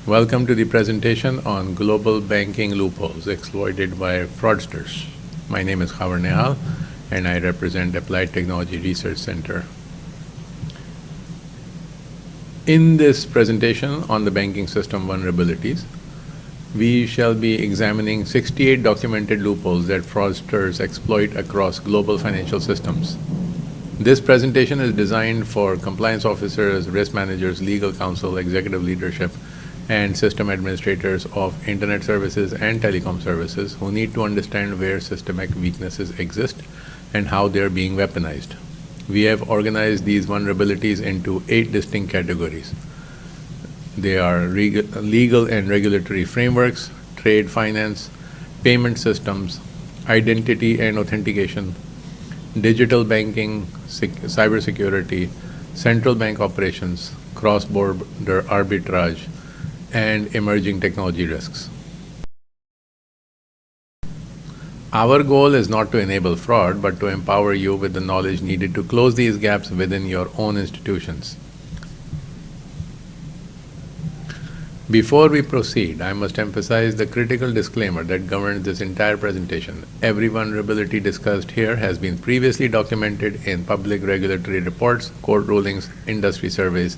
Welcome to the presentation on global banking loopholes exploited by fraudsters. My name is Khawar Nehal, and I represent Applied Technology Research Center. In this presentation on the banking system vulnerabilities, we shall be examining 68 documented loopholes that fraudsters exploit across global financial systems. This presentation is designed for compliance officers, risk managers, legal counsel, executive leadership, and system administrators of internet services and telecom services who need to understand where systemic weaknesses exist and how they are being weaponized. We have organized these vulnerabilities into 8 distinct categories. They are legal and regulatory frameworks, trade finance, payment systems, identity and authentication, digital banking, cybersecurity, central bank operations, cross-border arbitrage, and emerging technology risks. Our goal is not to enable fraud, but to empower you with the knowledge needed to close these gaps within your own institutions. Before we proceed, I must emphasize the critical disclaimer that governs this entire presentation. Every vulnerability discussed here has been previously documented in public regulatory reports, court rulings, industry surveys,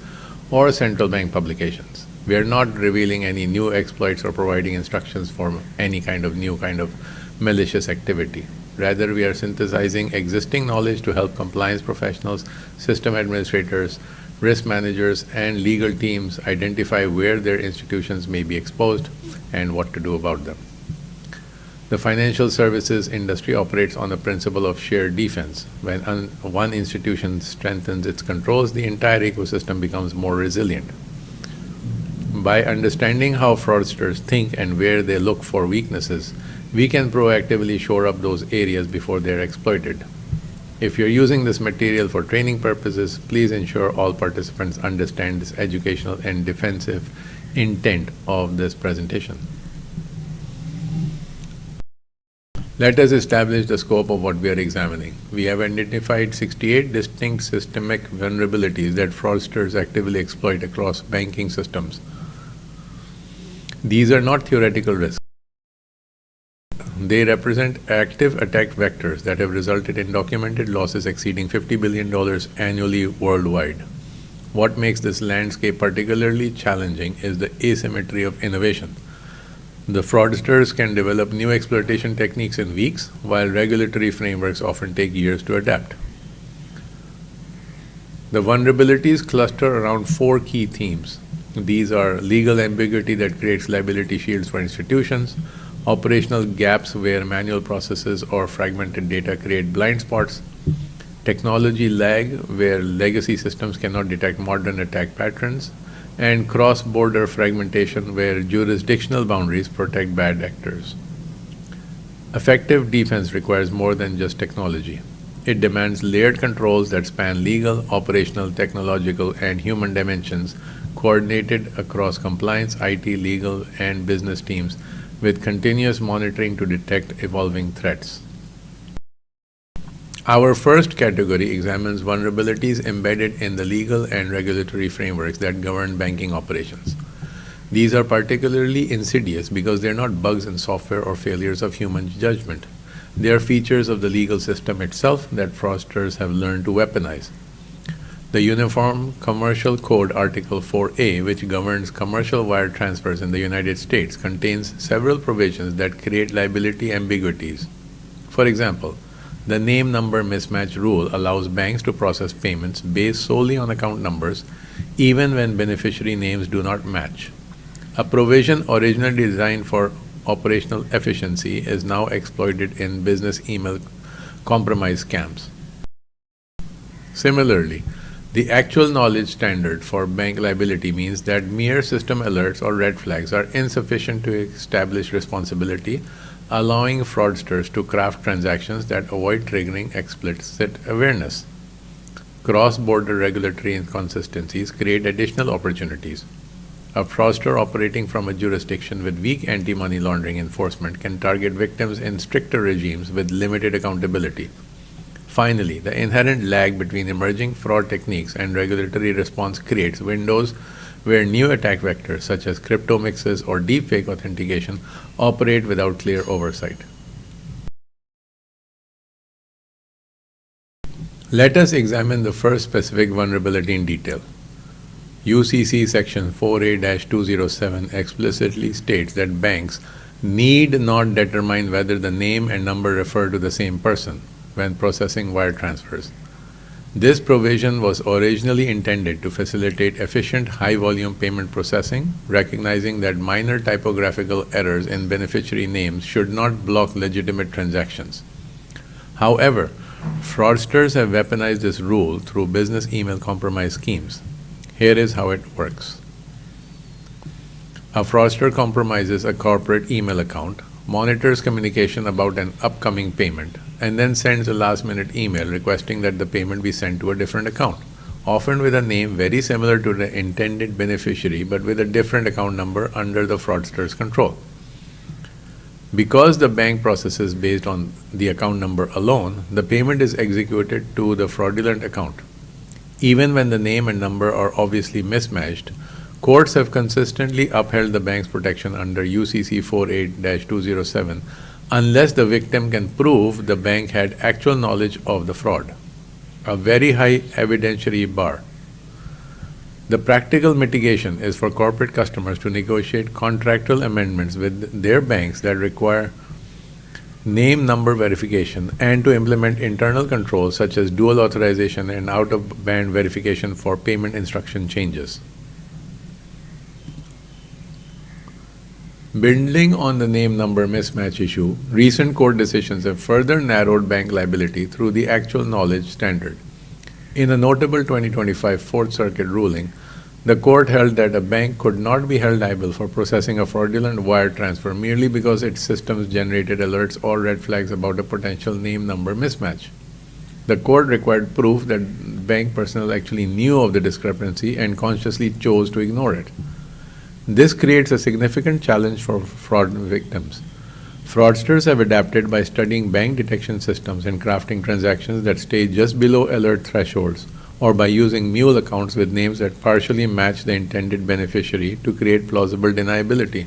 or central bank publications. We are not revealing any new exploits or providing instructions for any new kind of malicious activity. Rather, we are synthesizing existing knowledge to help compliance professionals, system administrators, risk managers, and legal teams identify where their institutions may be exposed and what to do about them. The financial services industry operates on the principle of shared defense. When one institution strengthens its controls, the entire ecosystem becomes more resilient. By understanding how fraudsters think and where they look for weaknesses, we can proactively shore up those areas before they are exploited. If you're using this material for training purposes, please ensure all participants understand this educational and defensive intent of this presentation. Let us establish the scope of what we are examining. We have identified 68 distinct systemic vulnerabilities that fraudsters actively exploit across banking systems. These are not theoretical risks. They represent active attack vectors that have resulted in documented losses exceeding $50 billion annually worldwide. What makes this landscape particularly challenging is the asymmetry of innovation. The fraudsters can develop new exploitation techniques in weeks, while regulatory frameworks often take years to adapt. The vulnerabilities cluster around 4 key themes. These are legal ambiguity that creates liability shields for institutions, operational gaps where manual processes or fragmented data create blind spots, technology lag where legacy systems cannot detect modern attack patterns, and cross-border fragmentation where jurisdictional boundaries protect bad actors. Effective defense requires more than just technology. It demands layered controls that span legal, operational, technological, and human dimensions, coordinated across compliance, IT, legal, and business teams, with continuous monitoring to detect evolving threats. Our first category examines vulnerabilities embedded in the legal and regulatory frameworks that govern banking operations. These are particularly insidious because they're not bugs in software or failures of human judgment. They are features of the legal system itself that fraudsters have learned to weaponize. The Uniform Commercial Code Article 4A, which governs commercial wire transfers in the United States, contains several provisions that create liability ambiguities. For example, the name-number mismatch rule allows banks to process payments based solely on account numbers, even when beneficiary names do not match. A provision originally designed for operational efficiency is now exploited in business email compromise scams. Similarly, the actual knowledge standard for bank liability means that mere system alerts or red flags are insufficient to establish responsibility, allowing fraudsters to craft transactions that avoid triggering explicit awareness. Cross-border regulatory inconsistencies create additional opportunities. A fraudster operating from a jurisdiction with weak anti-money laundering enforcement can target victims in stricter regimes with limited accountability. Finally, the inherent lag between emerging fraud techniques and regulatory response creates windows where new attack vectors such as crypto mixes or deepfake authentication operate without clear oversight. Let us examine the first specific vulnerability in detail. UCC section 4A-207 explicitly states that banks need not determine whether the name and number refer to the same person when processing wire transfers. This provision was originally intended to facilitate efficient high-volume payment processing, recognizing that minor typographical errors in beneficiary names should not block legitimate transactions. However, fraudsters have weaponized this rule through business email compromise schemes. Here is how it works. A fraudster compromises a corporate email account, monitors communication about an upcoming payment, and then sends a last-minute email requesting that the payment be sent to a different account, often with a name very similar to the intended beneficiary but with a different account number under the fraudster's control. Because the bank processes based on the account number alone, the payment is executed to the fraudulent account. Even when the name and number are obviously mismatched, courts have consistently upheld the bank's protection under UCC 4A-207 unless the victim can prove the bank had actual knowledge of the fraud, a very high evidentiary bar. The practical mitigation is for corporate customers to negotiate contractual amendments with their banks that require name number verification and to implement internal controls such as dual authorization and out-of-band verification for payment instruction changes. Building on the name number mismatch issue, recent court decisions have further narrowed bank liability through the actual knowledge standard. In a notable 2025 Fourth Circuit ruling, the court held that a bank could not be held liable for processing a fraudulent wire transfer merely because its systems generated alerts or red flags about a potential name-number mismatch. The court required proof that bank personnel actually knew of the discrepancy and consciously chose to ignore it. This creates a significant challenge for fraud victims. Fraudsters have adapted by studying bank detection systems and crafting transactions that stay just below alert thresholds, or by using mule accounts with names that partially match the intended beneficiary to create plausible deniability.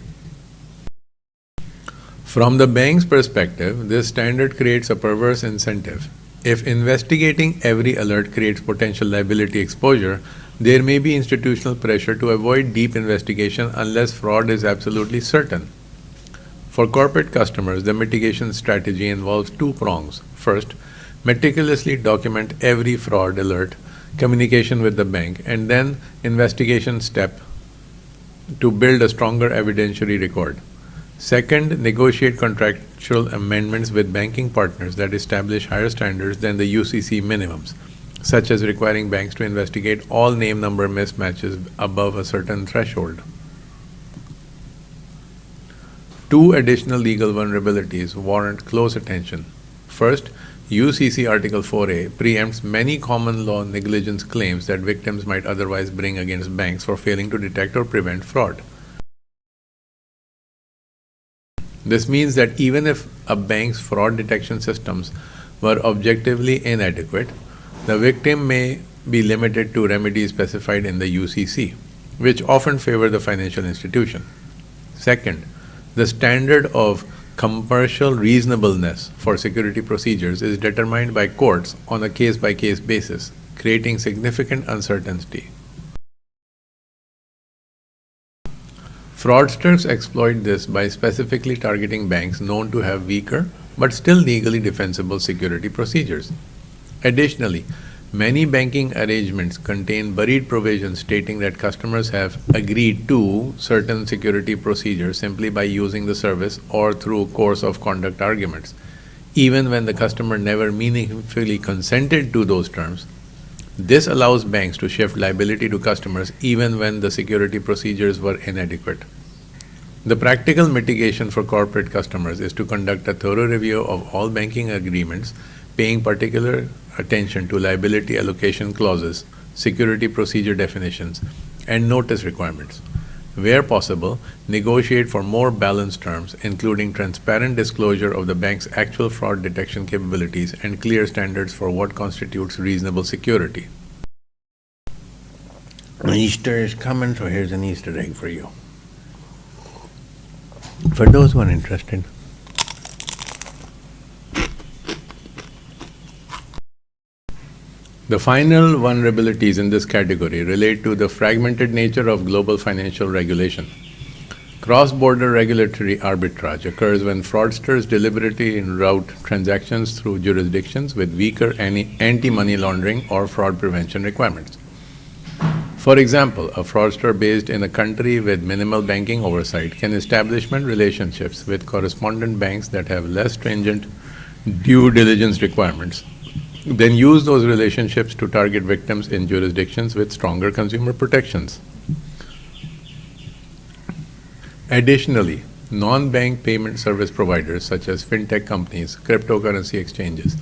From the bank's perspective, this standard creates a perverse incentive. If investigating every alert creates potential liability exposure, there may be institutional pressure to avoid deep investigation unless fraud is absolutely certain. For corporate customers, the mitigation strategy involves two prongs. First, meticulously document every fraud alert, communication with the bank, and then investigation step to build a stronger evidentiary record. Second, negotiate contractual amendments with banking partners that establish higher standards than the UCC minimums, such as requiring banks to investigate all name-number mismatches above a certain threshold. Two additional legal vulnerabilities warrant close attention. First, UCC Article 4A preempts many common law negligence claims that victims might otherwise bring against banks for failing to detect or prevent fraud. This means that even if a bank's fraud detection systems were objectively inadequate, the victim may be limited to remedies specified in the UCC, which often favor the financial institution. Second, the standard of commercial reasonableness for security procedures is determined by courts on a case-by-case basis, creating significant uncertainty. Fraudsters exploit this by specifically targeting banks known to have weaker but still legally defensible security procedures. Additionally, many banking arrangements contain buried provisions stating that customers have agreed to certain security procedures simply by using the service or through course of conduct arguments, even when the customer never meaningfully consented to those terms. This allows banks to shift liability to customers even when the security procedures were inadequate. The practical mitigation for corporate customers is to conduct a thorough review of all banking agreements, paying particular attention to liability allocation clauses, security procedure definitions, and notice requirements. Where possible, negotiate for more balanced terms, including transparent disclosure of the bank's actual fraud detection capabilities and clear standards for what constitutes reasonable security. Easter is coming, so here's an Easter egg for you. For those who are interested. The final vulnerabilities in this category relate to the fragmented nature of global financial regulation. Cross-border regulatory arbitrage occurs when fraudsters deliberately route transactions through jurisdictions with weaker anti-money laundering or fraud prevention requirements. For example, a fraudster based in a country with minimal banking oversight can establish relationships with correspondent banks that have less stringent due diligence requirements, then use those relationships to target victims in jurisdictions with stronger consumer protections. Additionally, non-bank payment service providers such as fintech companies, cryptocurrency exchanges,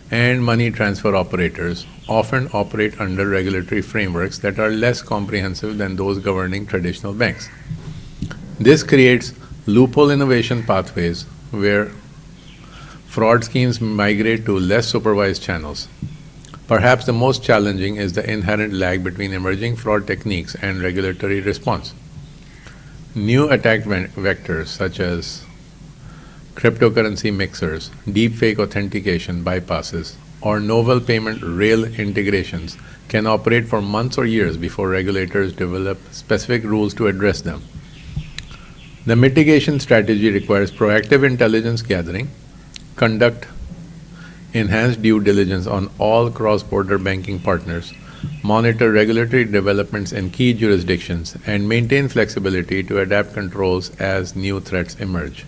and money transfer operators often operate under regulatory frameworks that are less comprehensive than those governing traditional banks. This creates loophole innovation pathways where fraud schemes migrate to less supervised channels. Perhaps the most challenging is the inherent lag between emerging fraud techniques and regulatory response. New attack vectors such as cryptocurrency mixers, deepfake authentication bypasses, or novel payment rail integrations can operate for months or years before regulators develop specific rules to address them. The mitigation strategy requires proactive intelligence gathering, conduct enhanced due diligence on all cross-border banking partners, monitor regulatory developments in key jurisdictions, and maintain flexibility to adapt controls as new threats emerge.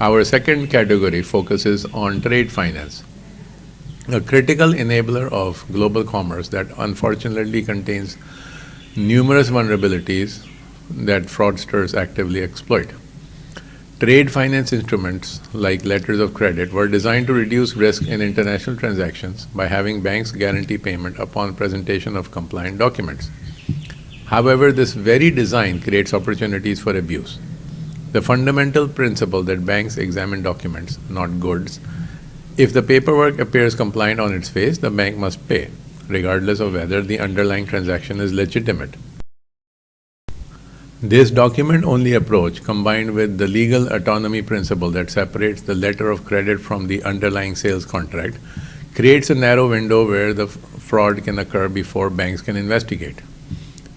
Our second category focuses on trade finance, a critical enabler of global commerce that unfortunately contains numerous vulnerabilities that fraudsters actively exploit. Trade finance instruments like letters of credit were designed to reduce risk in international transactions by having banks guarantee payment upon presentation of compliant documents. However, this very design creates opportunities for abuse. The fundamental principle that banks examine documents, not goods. If the paperwork appears compliant on its face, the bank must pay, regardless of whether the underlying transaction is legitimate. This document-only approach, combined with the legal autonomy principle that separates the letter of credit from the underlying sales contract, creates a narrow window where the fraud can occur before banks can investigate.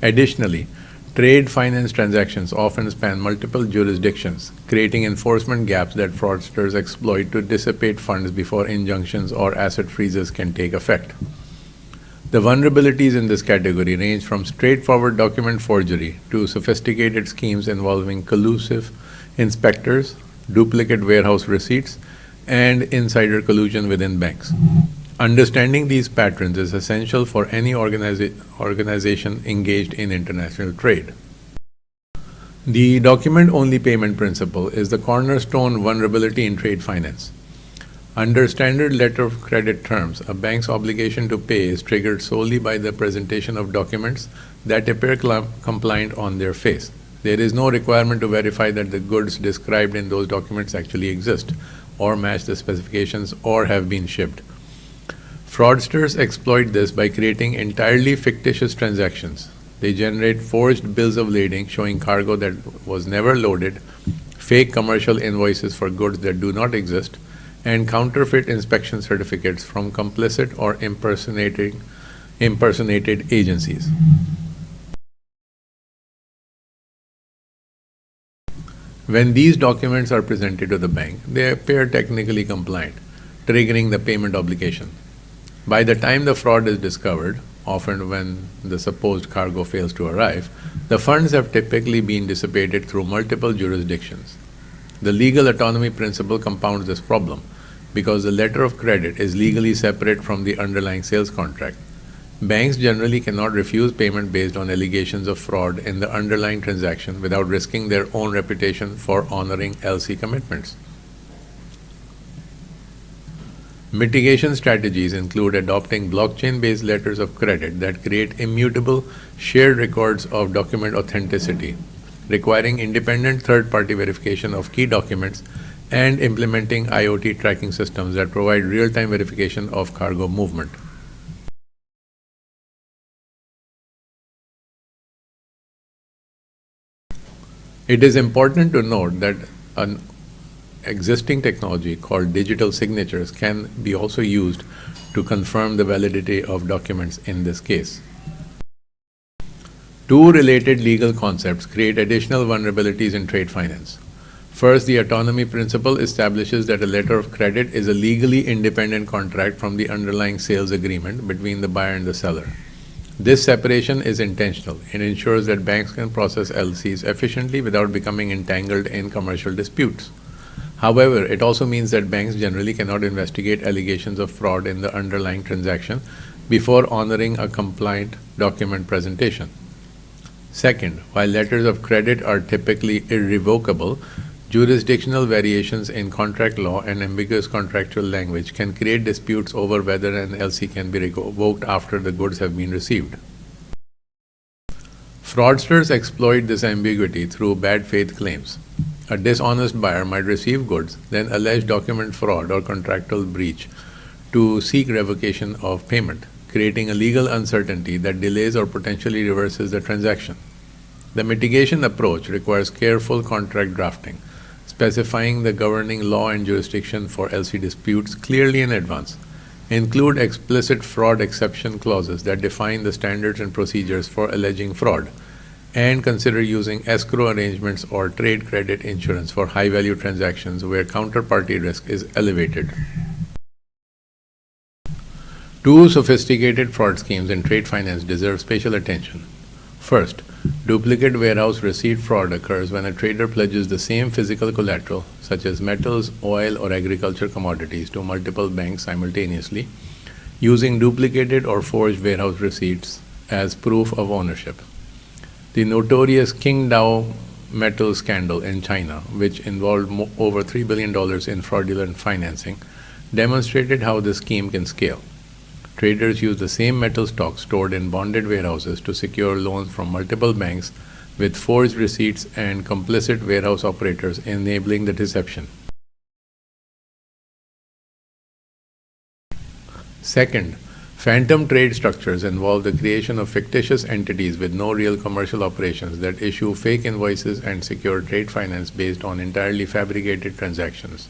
Additionally, trade finance transactions often span multiple jurisdictions, creating enforcement gaps that fraudsters exploit to dissipate funds before injunctions or asset freezes can take effect. The vulnerabilities in this category range from straightforward document forgery to sophisticated schemes involving collusive inspectors, duplicate warehouse receipts, and insider collusion within banks. Understanding these patterns is essential for any organization engaged in international trade. The document-only payment principle is the cornerstone vulnerability in trade finance. Under standard letter of credit terms, a bank's obligation to pay is triggered solely by the presentation of documents that appear compliant on their face. There is no requirement to verify that the goods described in those documents actually exist, or match the specifications, or have been shipped. Fraudsters exploit this by creating entirely fictitious transactions. They generate forged bills of lading showing cargo that was never loaded, fake commercial invoices for goods that do not exist, and counterfeit inspection certificates from complicit or impersonated agencies. When these documents are presented to the bank, they appear technically compliant, triggering the payment obligation. By the time the fraud is discovered, often when the supposed cargo fails to arrive, the funds have typically been dissipated through multiple jurisdictions. The legal autonomy principle compounds this problem because the letter of credit is legally separate from the underlying sales contract. Banks generally cannot refuse payment based on allegations of fraud in the underlying transaction without risking their own reputation for honoring LC commitments. Mitigation strategies include adopting blockchain-based letters of credit that create immutable shared records of document authenticity, requiring independent third-party verification of key documents, and implementing IoT tracking systems that provide real-time verification of cargo movement. It is important to note that an existing technology called digital signatures can be also used to confirm the validity of documents in this case. Two related legal concepts create additional vulnerabilities in trade finance. First, the autonomy principle establishes that a letter of credit is a legally independent contract from the underlying sales agreement between the buyer and the seller. This separation is intentional. It ensures that banks can process LCs efficiently without becoming entangled in commercial disputes. However, it also means that banks generally cannot investigate allegations of fraud in the underlying transaction before honoring a compliant document presentation. Second, while letters of credit are typically irrevocable, jurisdictional variations in contract law and ambiguous contractual language can create disputes over whether an LC can be revoked after the goods have been received. Fraudsters exploit this ambiguity through bad faith claims. A dishonest buyer might receive goods, then allege document fraud or contractual breach to seek revocation of payment, creating a legal uncertainty that delays or potentially reverses the transaction. The mitigation approach requires careful contract drafting, specifying the governing law and jurisdiction for LC disputes clearly in advance. Include explicit fraud exception clauses that define the standards and procedures for alleging fraud, and consider using escrow arrangements or trade credit insurance for high-value transactions where counterparty risk is elevated. Two sophisticated fraud schemes in trade finance deserve special attention. First, duplicate warehouse receipt fraud occurs when a trader pledges the same physical collateral, such as metals, oil, or agriculture commodities, to multiple banks simultaneously, using duplicated or forged warehouse receipts as proof of ownership. The notorious Qingdao metal scandal in China, which involved over $3 billion in fraudulent financing, demonstrated how this scheme can scale. Traders use the same metal stock stored in bonded warehouses to secure loans from multiple banks with forged receipts and complicit warehouse operators enabling the deception. Second, phantom trade structures involve the creation of fictitious entities with no real commercial operations that issue fake invoices and secure trade finance based on entirely fabricated transactions.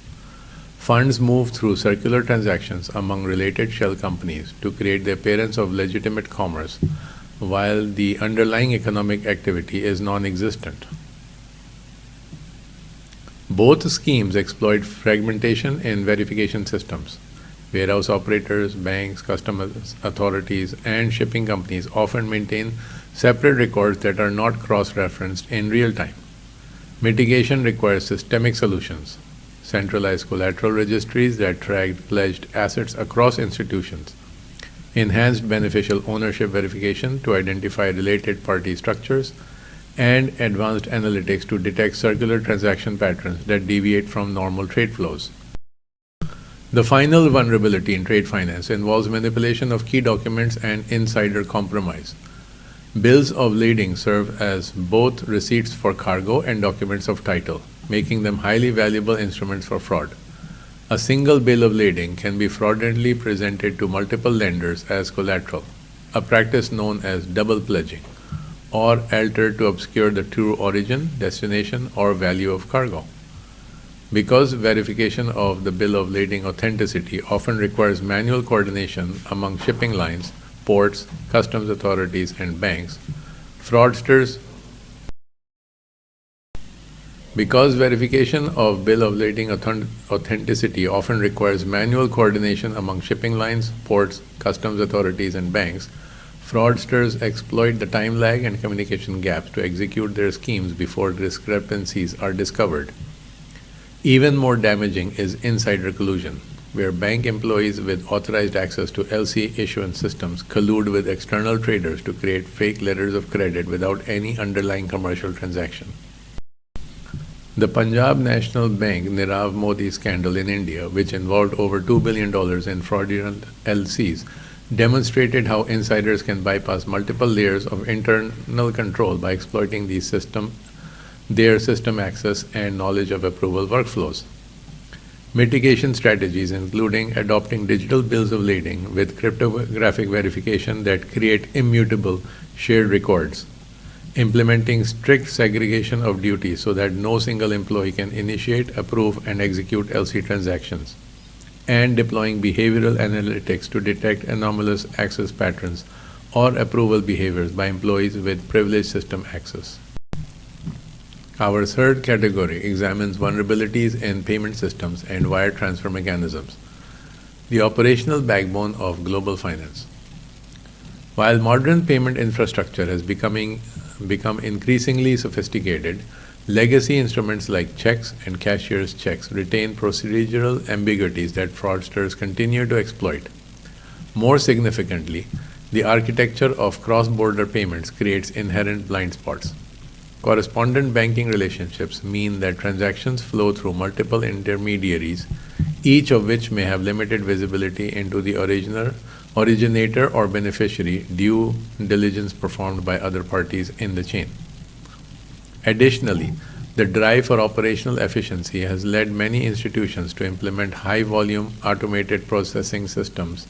Funds move through circular transactions among related shell companies to create the appearance of legitimate commerce, while the underlying economic activity is non-existent. Both schemes exploit fragmentation in verification systems. Warehouse operators, banks, customs authorities, and shipping companies often maintain separate records that are not cross-referenced in real time. Mitigation requires systemic solutions. Centralized collateral registries that track pledged assets across institutions, enhanced beneficial ownership verification to identify related party structures, and advanced analytics to detect circular transaction patterns that deviate from normal trade flows. The final vulnerability in trade finance involves manipulation of key documents and insider compromise. Bills of lading serve as both receipts for cargo and documents of title, making them highly valuable instruments for fraud. A single bill of lading can be fraudulently presented to multiple lenders as collateral, a practice known as double pledging, or altered to obscure the true origin, destination, or value of cargo. Because verification of the bill of lading authenticity often requires manual coordination among shipping lines, ports, customs authorities, and banks, fraudsters Because verification of bill of lading authenticity often requires manual coordination among shipping lines, ports, customs authorities, and banks, fraudsters exploit the time lag and communication gaps to execute their schemes before discrepancies are discovered. Even more damaging is insider collusion, where bank employees with authorized access to LC issuance systems collude with external traders to create fake letters of credit without any underlying commercial transaction. The Punjab National Bank Nirav Modi scandal in India, which involved over $2 billion in fraudulent LCs, demonstrated how insiders can bypass multiple layers of internal control by exploiting their system access and knowledge of approval workflows. Mitigation strategies, including adopting digital bills of lading with cryptographic verification that create immutable shared records, implementing strict segregation of duties so that no single employee can initiate, approve, and execute LC transactions, and deploying behavioral analytics to detect anomalous access patterns or approval behaviors by employees with privileged system access. Our third category examines vulnerabilities in payment systems and wire transfer mechanisms, the operational backbone of global finance. While modern payment infrastructure has become increasingly sophisticated, legacy instruments like checks and cashier's checks retain procedural ambiguities that fraudsters continue to exploit. More significantly, the architecture of cross-border payments creates inherent blind spots. Correspondent banking relationships mean that transactions flow through multiple intermediaries, each of which may have limited visibility into the originator or beneficiary due diligence performed by other parties in the chain. Additionally, the drive for operational efficiency has led many institutions to implement high-volume automated processing systems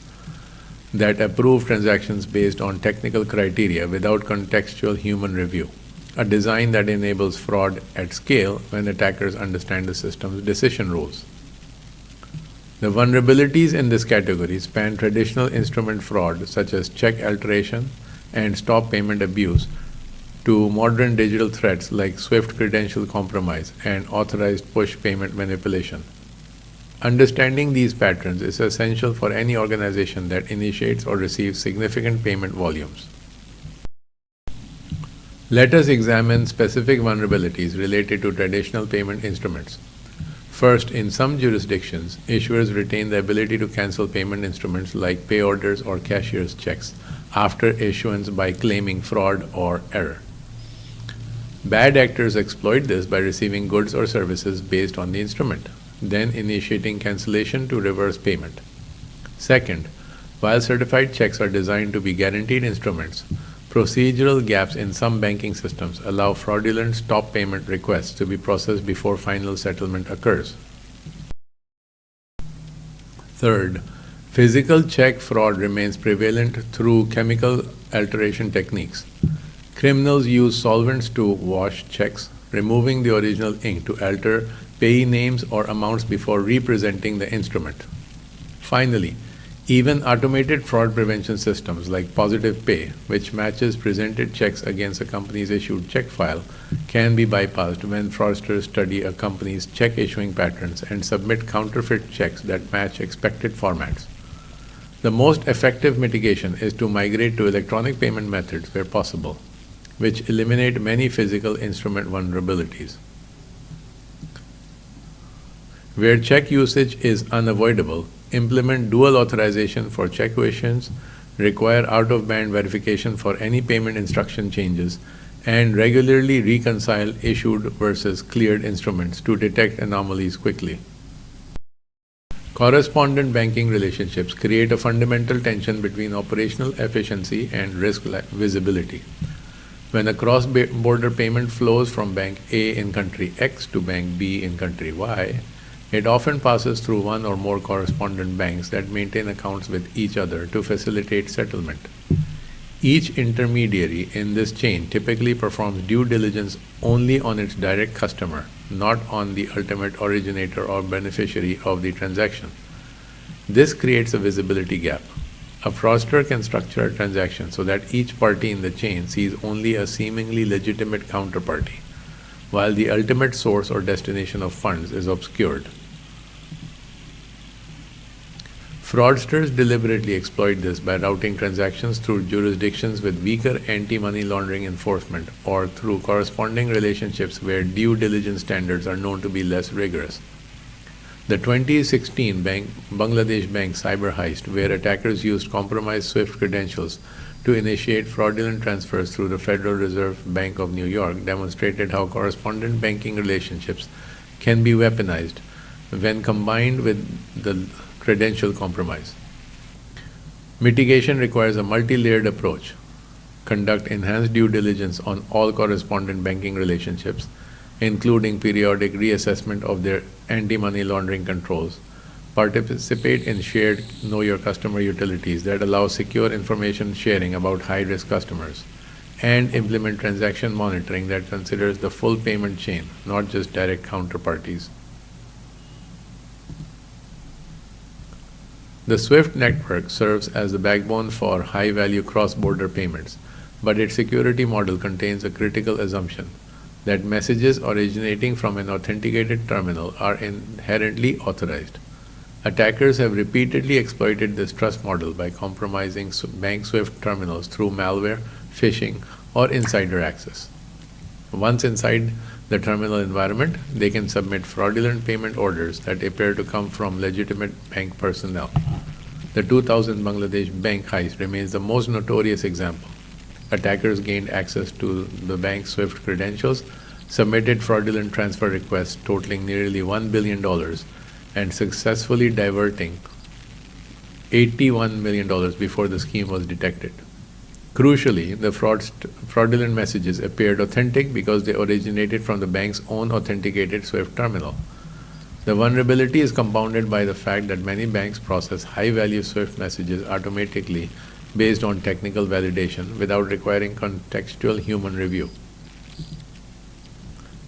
that approve transactions based on technical criteria without contextual human review, a design that enables fraud at scale when attackers understand the system's decision rules. The vulnerabilities in this category span traditional instrument fraud such as check alteration and stop payment abuse to modern digital threats like SWIFT credential compromise and authorized push payment manipulation. Understanding these patterns is essential for any organization that initiates or receives significant payment volumes. Let us examine specific vulnerabilities related to traditional payment instruments. First, in some jurisdictions, issuers retain the ability to cancel payment instruments like pay orders or cashier's checks after issuance by claiming fraud or error. Bad actors exploit this by receiving goods or services based on the instrument, then initiating cancellation to reverse payment. Second, while certified checks are designed to be guaranteed instruments, procedural gaps in some banking systems allow fraudulent stop payment requests to be processed before final settlement occurs. Third, physical check fraud remains prevalent through chemical alteration techniques. Criminals use solvents to wash checks, removing the original ink to alter payee names or amounts before representing the instrument. Finally, even automated fraud prevention systems like Positive Pay, which matches presented checks against a company's issued check file, can be bypassed when fraudsters study a company's check issuing patterns and submit counterfeit checks that match expected formats. The most effective mitigation is to migrate to electronic payment methods where possible, which eliminate many physical instrument vulnerabilities. Where check usage is unavoidable, implement dual authorization for check issuance, require out-of-band verification for any payment instruction changes, and regularly reconcile issued versus cleared instruments to detect anomalies quickly. Correspondent banking relationships create a fundamental tension between operational efficiency and risk visibility. When a cross-border payment flows from bank A in country X to bank B in country Y, it often passes through one or more correspondent banks that maintain accounts with each other to facilitate settlement. Each intermediary in this chain typically performs due diligence only on its direct customer, not on the ultimate originator or beneficiary of the transaction. This creates a visibility gap. A fraudster can structure a transaction so that each party in the chain sees only a seemingly legitimate counterparty, while the ultimate source or destination of funds is obscured. Fraudsters deliberately exploit this by routing transactions through jurisdictions with weaker anti-money laundering enforcement or through corresponding relationships where due diligence standards are known to be less rigorous. The 2016 Bangladesh Bank cyber heist, where attackers used compromised SWIFT credentials to initiate fraudulent transfers through the Federal Reserve Bank of New York, demonstrated how correspondent banking relationships can be weaponized when combined with the credential compromise. Mitigation requires a multi-layered approach. Conduct enhanced due diligence on all correspondent banking relationships, including periodic reassessment of their anti-money laundering controls. Participate in shared Know Your Customer utilities that allow secure information sharing about high-risk customers. and implement transaction monitoring that considers the full payment chain, not just direct counterparties. The SWIFT network serves as the backbone for high-value cross-border payments, but its security model contains a critical assumption that messages originating from an authenticated terminal are inherently authorized. Attackers have repeatedly exploited this trust model by compromising bank SWIFT terminals through malware, phishing, or insider access. Once inside the terminal environment, they can submit fraudulent payment orders that appear to come from legitimate bank personnel. The 2000 Bangladesh bank heist remains the most notorious example. Attackers gained access to the bank's SWIFT credentials, submitted fraudulent transfer requests totaling nearly $1 billion, and successfully diverting $81 million before the scheme was detected. Crucially, the fraudulent messages appeared authentic because they originated from the bank's own authenticated SWIFT terminal. The vulnerability is compounded by the fact that many banks process high-value SWIFT messages automatically based on technical validation without requiring contextual human review.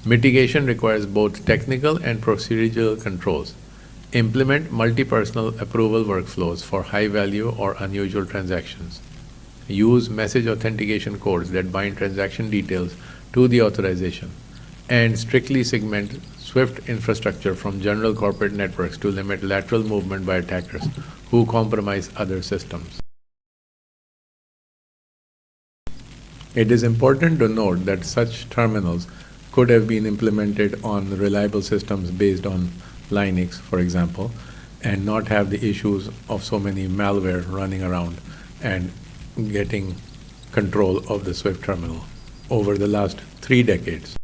Mitigation requires both technical and procedural controls. Implement multi-personal approval workflows for high-value or unusual transactions. Use message authentication codes that bind transaction details to the authorization, and strictly segment SWIFT infrastructure from general corporate networks to limit lateral movement by attackers who compromise other systems. It is important to note that such terminals could have been implemented on reliable systems based on Linux, for example, and not have the issues of so many malware running around and getting control of the SWIFT terminal over the last 3 decades.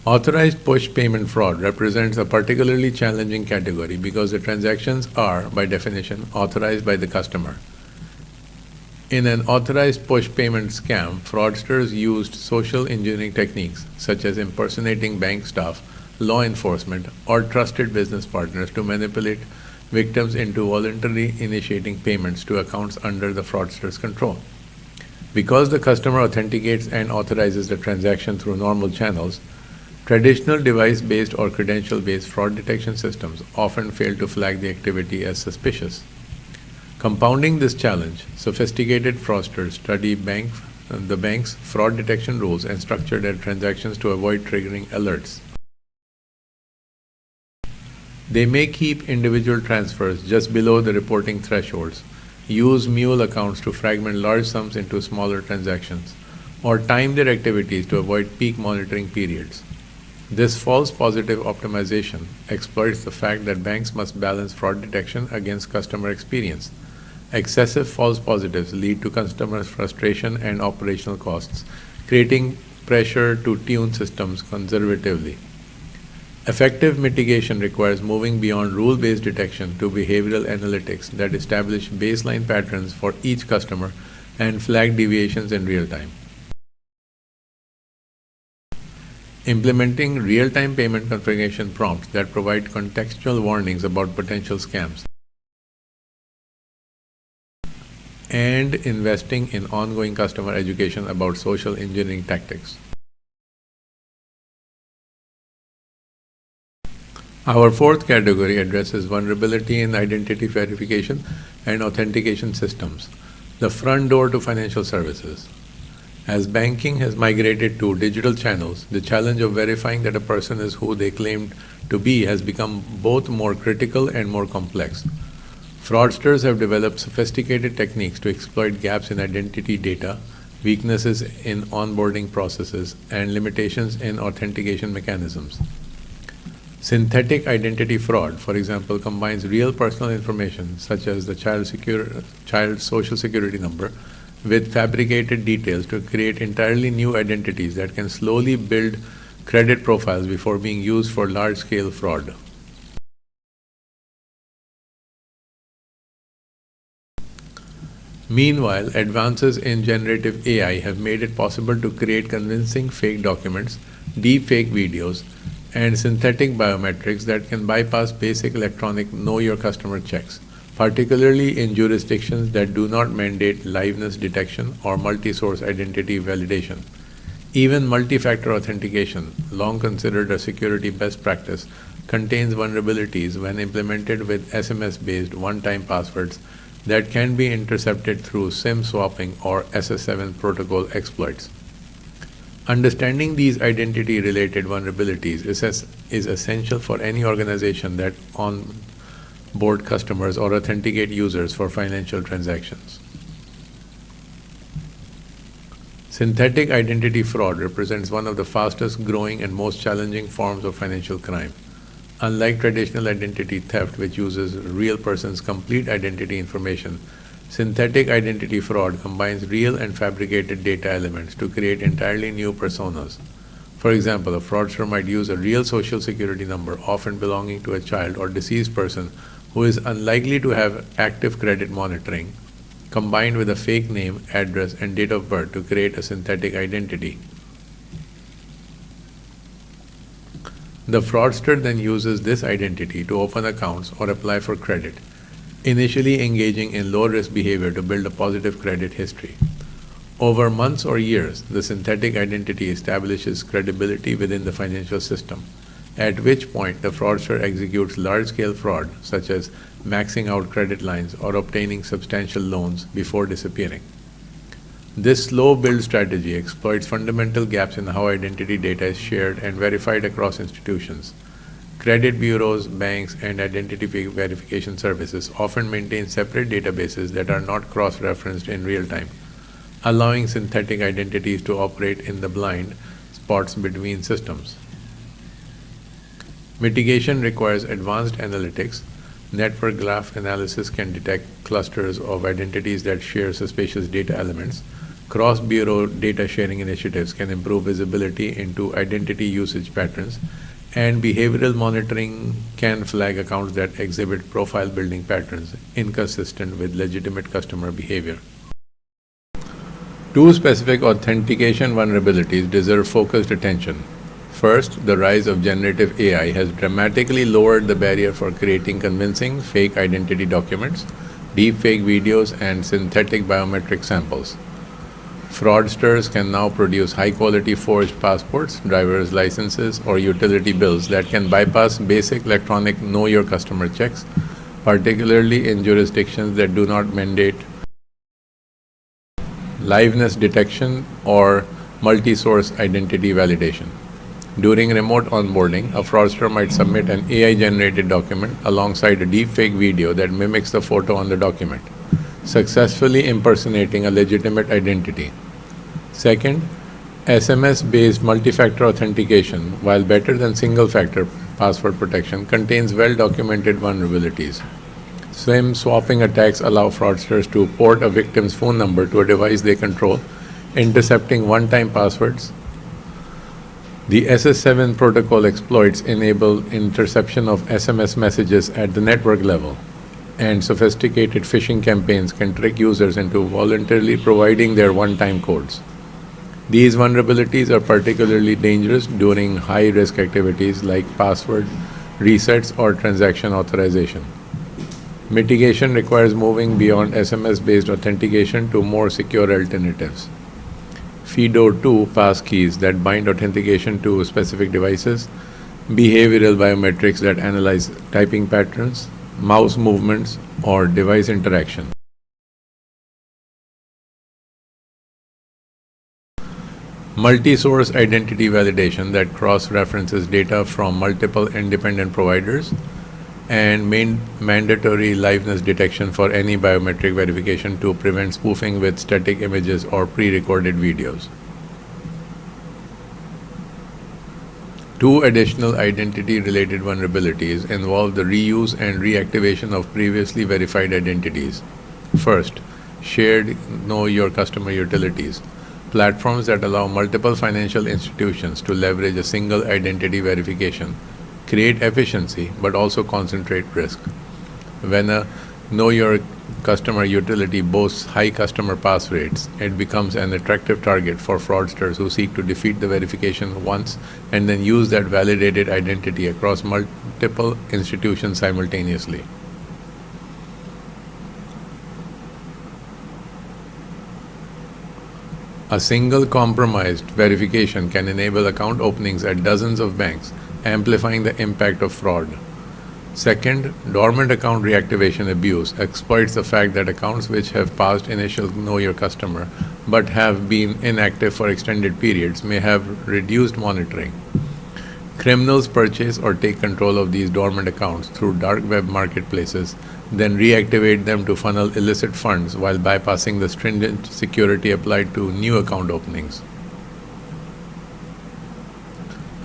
Authorized push payment fraud represents a particularly challenging category because the transactions are, by definition, authorized by the customer. In an authorized push payment scam, fraudsters used social engineering techniques such as impersonating bank staff, law enforcement, or trusted business partners to manipulate victims into voluntarily initiating payments to accounts under the fraudster's control. Because the customer authenticates and authorizes the transaction through normal channels, traditional device-based or credential-based fraud detection systems often fail to flag the activity as suspicious. Compounding this challenge, sophisticated fraudsters study the bank's fraud detection rules and structure their transactions to avoid triggering alerts. They may keep individual transfers just below the reporting thresholds, use mule accounts to fragment large sums into smaller transactions, or time their activities to avoid peak monitoring periods. This false positive optimization exploits the fact that banks must balance fraud detection against customer experience. Excessive false positives lead to customer frustration and operational costs, creating pressure to tune systems conservatively. Effective mitigation requires moving beyond rule-based detection to behavioral analytics that establish baseline patterns for each customer and flag deviations in real time. Implementing real-time payment confirmation prompts that provide contextual warnings about potential scams, and investing in ongoing customer education about social engineering tactics. Our fourth category addresses vulnerability in identity verification and authentication systems, the front door to financial services. As banking has migrated to digital channels, the challenge of verifying that a person is who they claimed to be has become both more critical and more complex. Fraudsters have developed sophisticated techniques to exploit gaps in identity data, weaknesses in onboarding processes, and limitations in authentication mechanisms. Synthetic identity fraud, for example, combines real personal information such as the child's social security number with fabricated details to create entirely new identities that can slowly build credit profiles before being used for large-scale fraud. Meanwhile, advances in generative AI have made it possible to create convincing fake documents, deepfake videos, and synthetic biometrics that can bypass basic electronic know your customer checks, particularly in jurisdictions that do not mandate liveness detection or multi-source identity validation. Even multi-factor authentication, long considered a security best practice, contains vulnerabilities when implemented with SMS-based one-time passwords that can be intercepted through SIM swapping or SS7 protocol exploits. Understanding these identity-related vulnerabilities is essential for any organization that onboard customers or authenticate users for financial transactions. Synthetic identity fraud represents one of the fastest growing and most challenging forms of financial crime. Unlike traditional identity theft, which uses a real person's complete identity information, synthetic identity fraud combines real and fabricated data elements to create entirely new personas. For example, a fraudster might use a real social security number, often belonging to a child or deceased person who is unlikely to have active credit monitoring, combined with a fake name, address, and date of birth to create a synthetic identity. The fraudster then uses this identity to open accounts or apply for credit, initially engaging in low-risk behavior to build a positive credit history. Over months or years, the synthetic identity establishes credibility within the financial system, at which point the fraudster executes large-scale fraud, such as maxing out credit lines or obtaining substantial loans before disappearing. This slow build strategy exploits fundamental gaps in how identity data is shared and verified across institutions. Credit bureaus, banks, and identity verification services often maintain separate databases that are not cross-referenced in real time, allowing synthetic identities to operate in the blind spots between systems. Mitigation requires advanced analytics. Network graph analysis can detect clusters of identities that share suspicious data elements. Cross-bureau data sharing initiatives can improve visibility into identity usage patterns, and behavioral monitoring can flag accounts that exhibit profile building patterns inconsistent with legitimate customer behavior. Two specific authentication vulnerabilities deserve focused attention. First, the rise of generative AI has dramatically lowered the barrier for creating convincing fake identity documents, deepfake videos, and synthetic biometric samples. Fraudsters can now produce high-quality forged passports, driver's licenses, or utility bills that can bypass basic electronic know-your-customer checks, particularly in jurisdictions that do not mandate liveness detection or multi-source identity validation. During remote onboarding, a fraudster might submit an AI-generated document alongside a deepfake video that mimics the photo on the document, successfully impersonating a legitimate identity. Second, SMS-based multi-factor authentication, while better than single-factor password protection, contains well-documented vulnerabilities. SIM swapping attacks allow fraudsters to port a victim's phone number to a device they control, intercepting one-time passwords. The SS7 protocol exploits enable interception of SMS messages at the network level, and sophisticated phishing campaigns can trick users into voluntarily providing their one-time codes. These vulnerabilities are particularly dangerous during high-risk activities like password resets or transaction authorization. Mitigation requires moving beyond SMS-based authentication to more secure alternatives. FIDO2 passkeys that bind authentication to specific devices, behavioral biometrics that analyze typing patterns, mouse movements, or device interaction. Multi-source identity validation that cross-references data from multiple independent providers, and mandatory liveness detection for any biometric verification to prevent spoofing with static images or pre-recorded videos. Two additional identity-related vulnerabilities involve the reuse and reactivation of previously verified identities. First, shared Know Your Customer utilities, platforms that allow multiple financial institutions to leverage a single identity verification, create efficiency, but also concentrate risk. When a Know Your Customer utility boasts high customer pass rates, it becomes an attractive target for fraudsters who seek to defeat the verification once and then use that validated identity across multiple institutions simultaneously. A single compromised verification can enable account openings at dozens of banks, amplifying the impact of fraud. Second, dormant account reactivation abuse exploits the fact that accounts which have passed initial Know Your Customer but have been inactive for extended periods may have reduced monitoring. Criminals purchase or take control of these dormant accounts through dark web marketplaces, then reactivate them to funnel illicit funds while bypassing the stringent security applied to new account openings.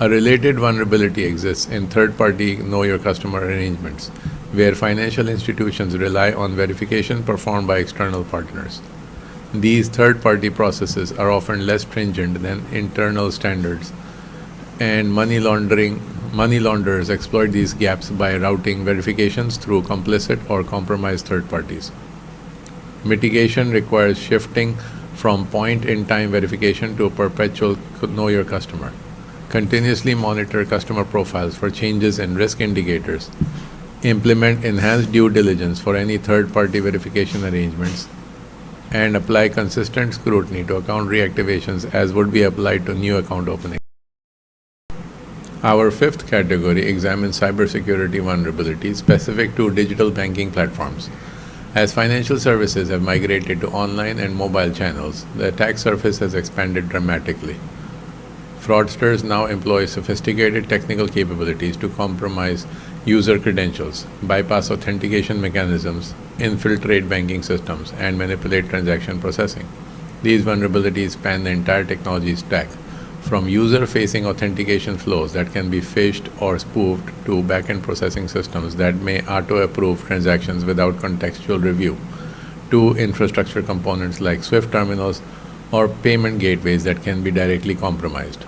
A related vulnerability exists in third-party Know Your Customer arrangements, where financial institutions rely on verification performed by external partners. These third-party processes are often less stringent than internal standards, and money launderers exploit these gaps by routing verifications through complicit or compromised third parties. Mitigation requires shifting from point-in-time verification to perpetual Know Your Customer. Continuously monitor customer profiles for changes in risk indicators. Implement enhanced due diligence for any third-party verification arrangements, and apply consistent scrutiny to account reactivations as would be applied to new account openings. Our fifth category examines cybersecurity vulnerabilities specific to digital banking platforms. As financial services have migrated to online and mobile channels, the attack surface has expanded dramatically. Fraudsters now employ sophisticated technical capabilities to compromise user credentials, bypass authentication mechanisms, infiltrate banking systems, and manipulate transaction processing. These vulnerabilities span the entire technology stack, from user-facing authentication flows that can be phished or spoofed to back-end processing systems that may auto-approve transactions without contextual review, to infrastructure components like Swift terminals or payment gateways that can be directly compromised.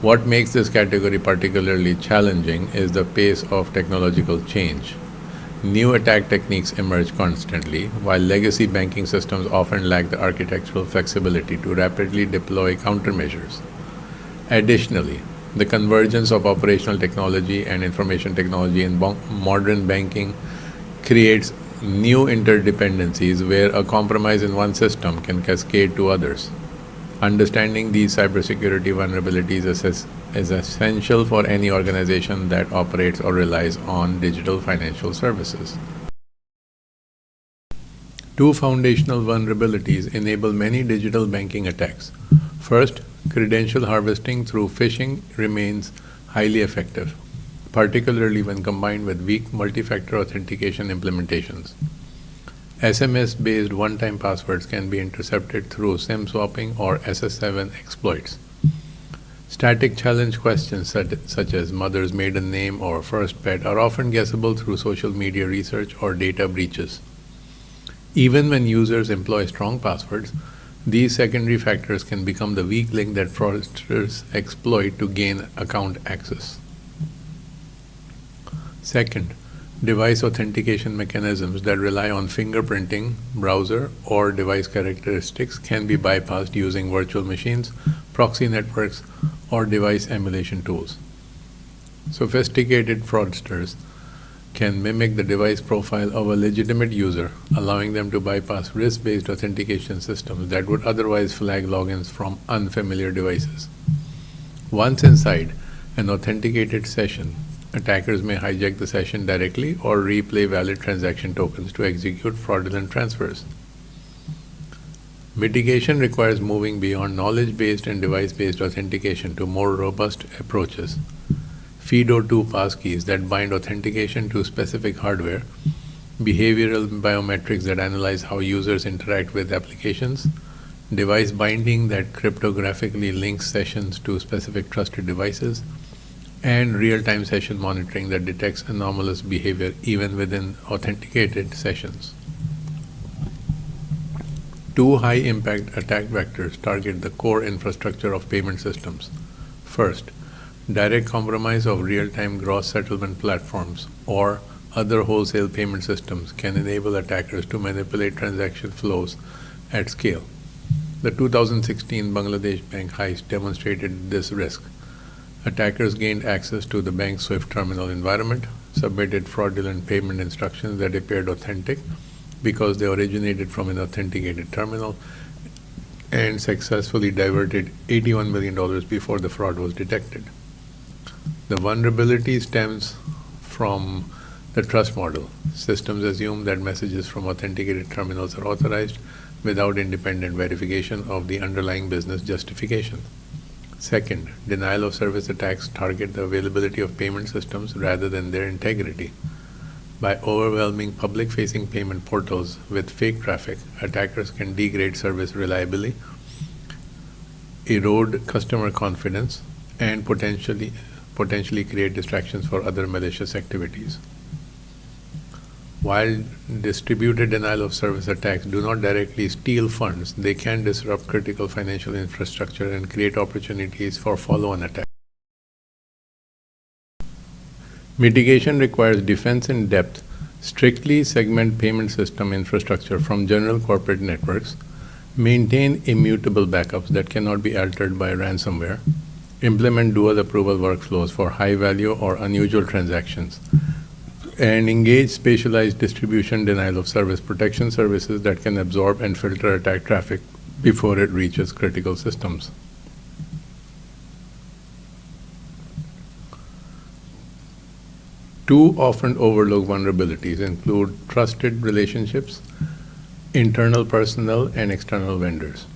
What makes this category particularly challenging is the pace of technological change. New attack techniques emerge constantly, while legacy banking systems often lack the architectural flexibility to rapidly deploy countermeasures. Additionally, the convergence of operational technology and information technology in modern banking creates new interdependencies where a compromise in one system can cascade to others. Understanding these cybersecurity vulnerabilities is essential for any organization that operates or relies on digital financial services. Two foundational vulnerabilities enable many digital banking attacks. First, credential harvesting through phishing remains highly effective, particularly when combined with weak multi-factor authentication implementations. SMS-based one-time passwords can be intercepted through SIM swapping or SS7 exploits. Static challenge questions such as mother's maiden name or first pet are often guessable through social media research or data breaches. Even when users employ strong passwords, these secondary factors can become the weak link that fraudsters exploit to gain account access. Second, device authentication mechanisms that rely on fingerprinting, browser, or device characteristics can be bypassed using virtual machines, proxy networks, or device emulation tools. Sophisticated fraudsters can mimic the device profile of a legitimate user, allowing them to bypass risk-based authentication systems that would otherwise flag logins from unfamiliar devices. Once inside an authenticated session, attackers may hijack the session directly or replay valid transaction tokens to execute fraudulent transfers. Mitigation requires moving beyond knowledge-based and device-based authentication to more robust approaches. FIDO2 passkeys that bind authentication to specific hardware, behavioral biometrics that analyze how users interact with applications, device binding that cryptographically links sessions to specific trusted devices, and real-time session monitoring that detects anomalous behavior even within authenticated sessions. Two high-impact attack vectors target the core infrastructure of payment systems. First, direct compromise of real-time gross settlement platforms or other wholesale payment systems can enable attackers to manipulate transaction flows at scale. The 2016 Bangladesh bank heist demonstrated this risk. Attackers gained access to the bank's Swift terminal environment, submitted fraudulent payment instructions that appeared authentic because they originated from an authenticated terminal, and successfully diverted $81 million before the fraud was detected. The vulnerability stems from the trust model. Systems assume that messages from authenticated terminals are authorized without independent verification of the underlying business justification. Second, denial of service attacks target the availability of payment systems rather than their integrity. By overwhelming public-facing payment portals with fake traffic, attackers can degrade service reliability, erode customer confidence, and potentially create distractions for other malicious activities. While distributed denial of service attacks do not directly steal funds, they can disrupt critical financial infrastructure and create opportunities for follow-on attacks. Mitigation requires defense in depth, strictly segment payment system infrastructure from general corporate networks, maintain immutable backups that cannot be altered by ransomware, implement dual approval workflows for high-value or unusual transactions, and engage specialized distribution denial of service protection services that can absorb and filter attack traffic before it reaches critical systems. Two often overlooked vulnerabilities include trusted relationships, internal personnel, and external vendors.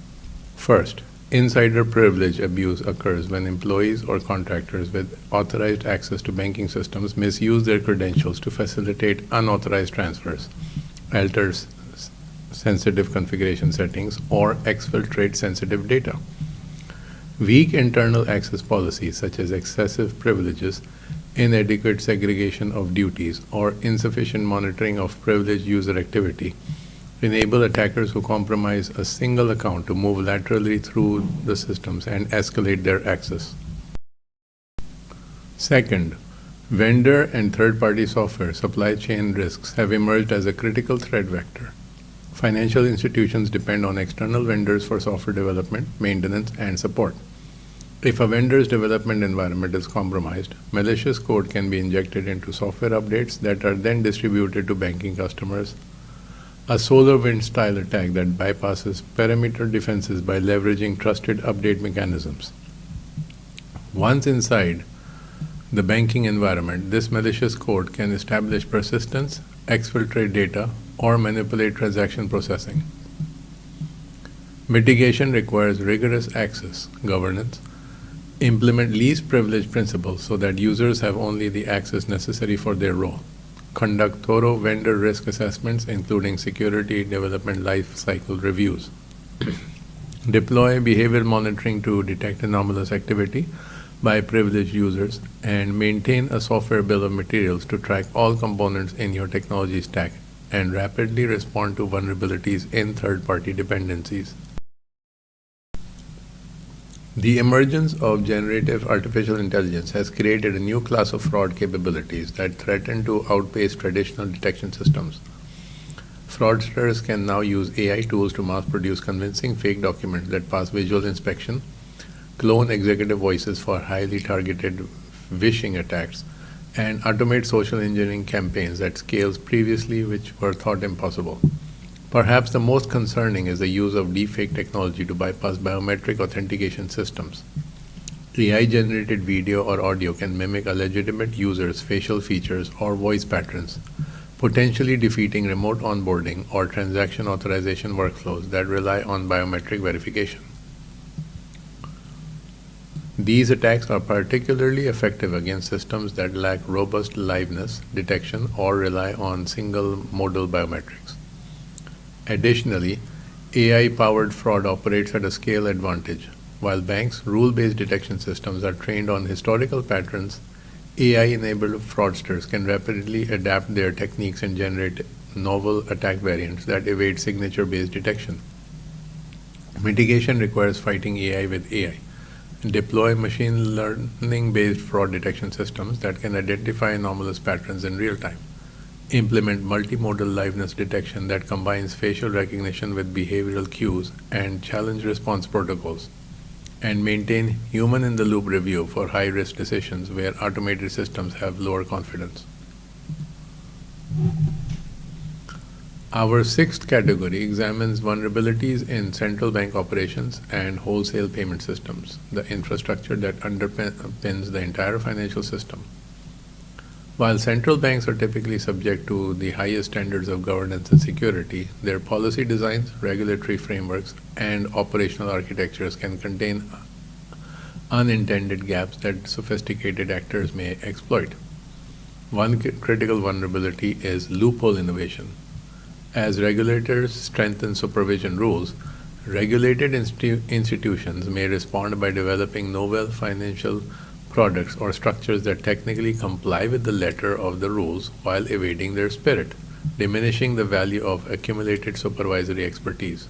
First, insider privilege abuse occurs when employees or contractors with authorized access to banking systems misuse their credentials to facilitate unauthorized transfers, alter sensitive configuration settings, or exfiltrate sensitive data. Weak internal access policies, such as excessive privileges, inadequate segregation of duties, or insufficient monitoring of privileged user activity, enable attackers who compromise a single account to move laterally through the systems and escalate their access. Second, vendor and third-party software supply chain risks have emerged as a critical threat vector. Financial institutions depend on external vendors for software development, maintenance, and support. If a vendor's development environment is compromised, malicious code can be injected into software updates that are then distributed to banking customers. A SolarWinds-style attack that bypasses perimeter defenses by leveraging trusted update mechanisms. Once inside the banking environment, this malicious code can establish persistence, exfiltrate data, or manipulate transaction processing. Mitigation requires rigorous access governance, implement least privilege principles so that users have only the access necessary for their role, conduct thorough vendor risk assessments, including security development life cycle reviews, deploy behavioral monitoring to detect anomalous activity by privileged users, and maintain a software bill of materials to track all components in your technology stack and rapidly respond to vulnerabilities in third-party dependencies. The emergence of generative artificial intelligence has created a new class of fraud capabilities that threaten to outpace traditional detection systems. Fraudsters can now use AI tools to mass-produce convincing fake documents that pass visual inspection, clone executive voices for highly targeted phishing attacks, and automate social engineering campaigns at scales previously which were thought impossible. Perhaps the most concerning is the use of deepfake technology to bypass biometric authentication systems. AI-generated video or audio can mimic a legitimate user's facial features or voice patterns, potentially defeating remote onboarding or transaction authorization workflows that rely on biometric verification. These attacks are particularly effective against systems that lack robust liveness detection or rely on single modal biometrics. Additionally, AI-powered fraud operates at a scale advantage. While banks' rule-based detection systems are trained on historical patterns, AI-enabled fraudsters can rapidly adapt their techniques and generate novel attack variants that evade signature-based detection. Mitigation requires fighting AI with AI. Deploy machine learning-based fraud detection systems that can identify anomalous patterns in real time. Implement multimodal liveness detection that combines facial recognition with behavioral cues and challenge response protocols, and maintain human-in-the-loop review for high-risk decisions where automated systems have lower confidence. Our sixth category examines vulnerabilities in central bank operations and wholesale payment systems, the infrastructure that underpins the entire financial system. While central banks are typically subject to the highest standards of governance and security, their policy designs, regulatory frameworks, and operational architectures can contain unintended gaps that sophisticated actors may exploit. One critical vulnerability is loophole innovation. As regulators strengthen supervision rules, regulated institutions may respond by developing novel financial products or structures that technically comply with the letter of the rules while evading their spirit, diminishing the value of accumulated supervisory expertise.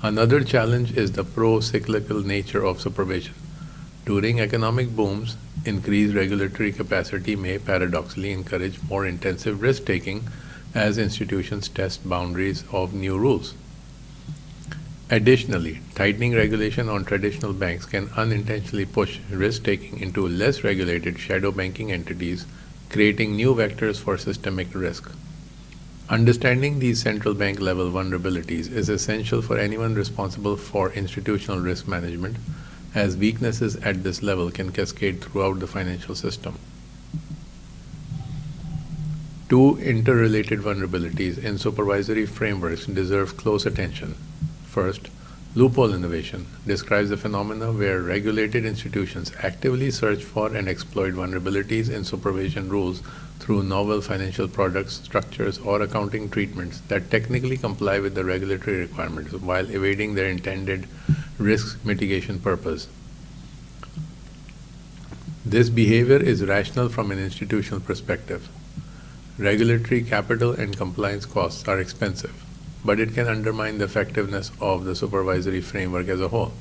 Another challenge is the pro-cyclical nature of supervision. During economic booms, increased regulatory capacity may paradoxically encourage more intensive risk-taking as institutions test boundaries of new rules. Additionally, tightening regulation on traditional banks can unintentionally push risk-taking into less regulated shadow banking entities, creating new vectors for systemic risk. Understanding these central bank level vulnerabilities is essential for anyone responsible for institutional risk management, as weaknesses at this level can cascade throughout the financial system. Two interrelated vulnerabilities in supervisory frameworks deserve close attention. First, loophole innovation describes a phenomena where regulated institutions actively search for and exploit vulnerabilities in supervision rules through novel financial products, structures, or accounting treatments that technically comply with the regulatory requirements while evading their intended risk mitigation purpose. This behavior is rational from an institutional perspective. Regulatory capital and compliance costs are expensive, but it can undermine the effectiveness of the supervisory framework as a whole.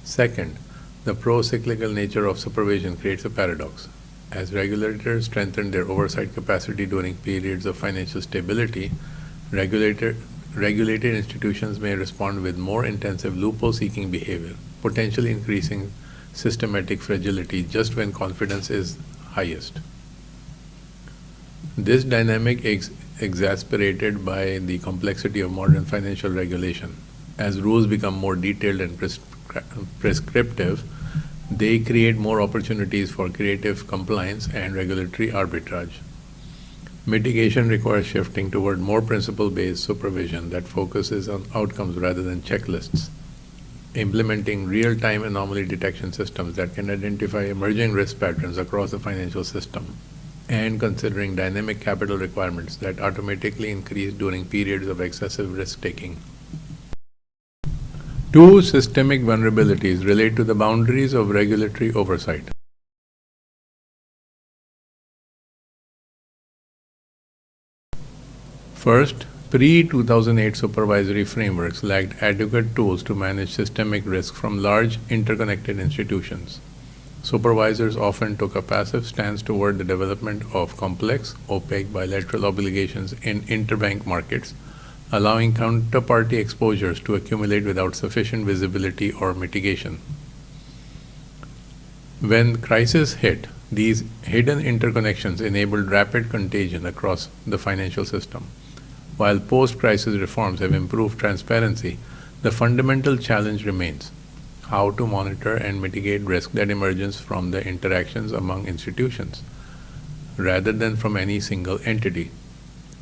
Second, the pro-cyclical nature of supervision creates a paradox. As regulators strengthen their oversight capacity during periods of financial stability, regulated institutions may respond with more intensive loophole-seeking behavior, potentially increasing systematic fragility just when confidence is highest. This dynamic is exacerbated by the complexity of modern financial regulation. As rules become more detailed and prescriptive, they create more opportunities for creative compliance and regulatory arbitrage. Mitigation requires shifting toward more principle-based supervision that focuses on outcomes rather than checklists. Implementing real-time anomaly detection systems that can identify emerging risk patterns across the financial system, and considering dynamic capital requirements that automatically increase during periods of excessive risk-taking. Two systemic vulnerabilities relate to the boundaries of regulatory oversight. First, pre-2008 supervisory frameworks lacked adequate tools to manage systemic risk from large interconnected institutions. Supervisors often took a passive stance toward the development of complex, opaque bilateral obligations in interbank markets, allowing counterparty exposures to accumulate without sufficient visibility or mitigation. When crisis hit, these hidden interconnections enabled rapid contagion across the financial system. While post-crisis reforms have improved transparency, the fundamental challenge remains: how to monitor and mitigate risk that emerges from the interactions among institutions, rather than from any single entity.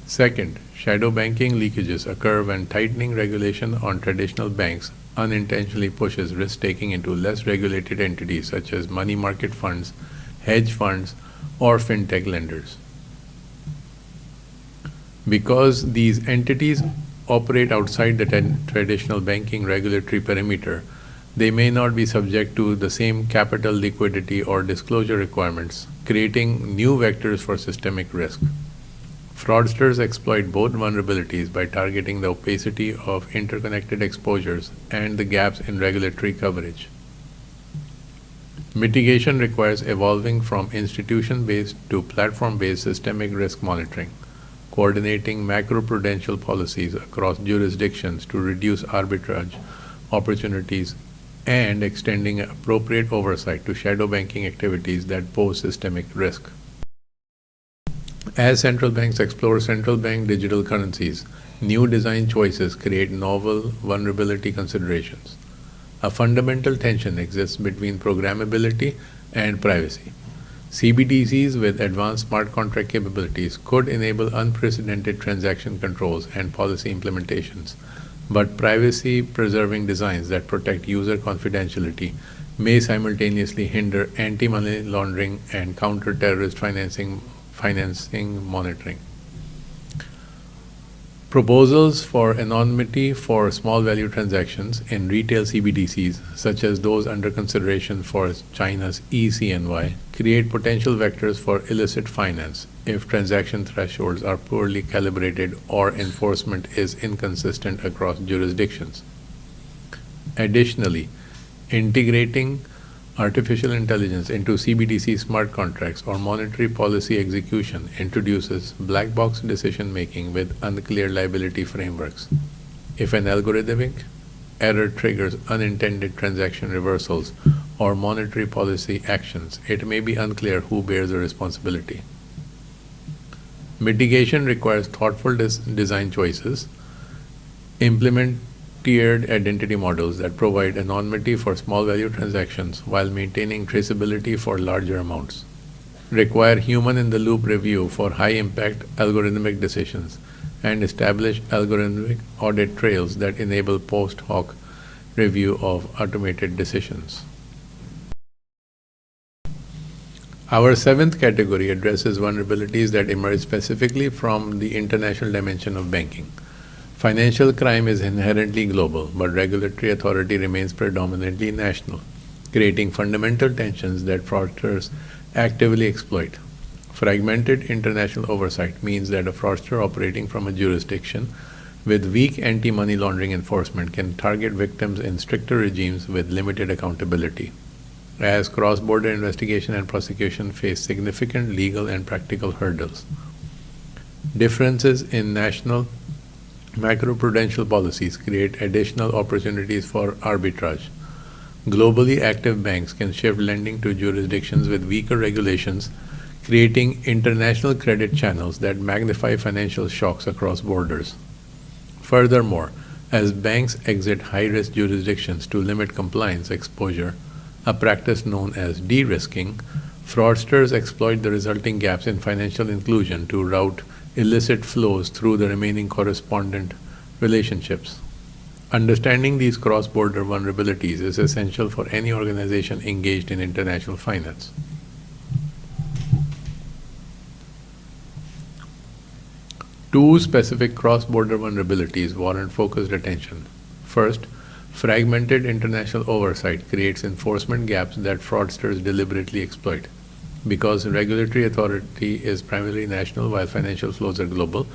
Second, shadow banking leakages occur when tightening regulation on traditional banks unintentionally pushes risk-taking into less regulated entities such as money market funds, hedge funds, or fintech lenders. Because these entities operate outside the traditional banking regulatory perimeter, they may not be subject to the same capital, liquidity, or disclosure requirements, creating new vectors for systemic risk. Fraudsters exploit both vulnerabilities by targeting the opacity of interconnected exposures and the gaps in regulatory coverage. Mitigation requires evolving from institution-based to platform-based systemic risk monitoring, coordinating macroprudential policies across jurisdictions to reduce arbitrage opportunities, and extending appropriate oversight to shadow banking activities that pose systemic risk. As central banks explore central bank digital currencies, new design choices create novel vulnerability considerations. A fundamental tension exists between programmability and privacy. CBDCs with advanced smart contract capabilities could enable unprecedented transaction controls and policy implementations, but privacy preserving designs that protect user confidentiality may simultaneously hinder anti money laundering and counter terrorist financing monitoring. Proposals for anonymity for small value transactions in retail CBDCs, such as those under consideration for China's eCNY, create potential vectors for illicit finance if transaction thresholds are poorly calibrated or enforcement is inconsistent across jurisdictions. Additionally, integrating artificial intelligence into CBDC smart contracts or monetary policy execution introduces black box decision making with unclear liability frameworks. If an algorithmic error triggers unintended transaction reversals or monetary policy actions, it may be unclear who bears the responsibility. Mitigation requires thoughtful design choices. Implement tiered identity models that provide anonymity for small value transactions while maintaining traceability for larger amounts. Require human in the loop review for high impact algorithmic decisions and establish algorithmic audit trails that enable post hoc review of automated decisions. Our seventh category addresses vulnerabilities that emerge specifically from the international dimension of banking. Financial crime is inherently global, but regulatory authority remains predominantly national, creating fundamental tensions that fraudsters actively exploit. Fragmented international oversight means that a fraudster operating from a jurisdiction with weak anti-money laundering enforcement can target victims in stricter regimes with limited accountability. As cross-border investigation and prosecution face significant legal and practical hurdles. Differences in national macroprudential policies create additional opportunities for arbitrage. Globally active banks can shift lending to jurisdictions with weaker regulations, creating international credit channels that magnify financial shocks across borders. Furthermore, as banks exit high-risk jurisdictions to limit compliance exposure, a practice known as de-risking, fraudsters exploit the resulting gaps in financial inclusion to route illicit flows through the remaining correspondent relationships. Understanding these cross-border vulnerabilities is essential for any organization engaged in international finance. Two specific cross-border vulnerabilities warrant focused attention. First, fragmented international oversight creates enforcement gaps that fraudsters deliberately exploit. Because regulatory authority is primarily national while financial flows are global,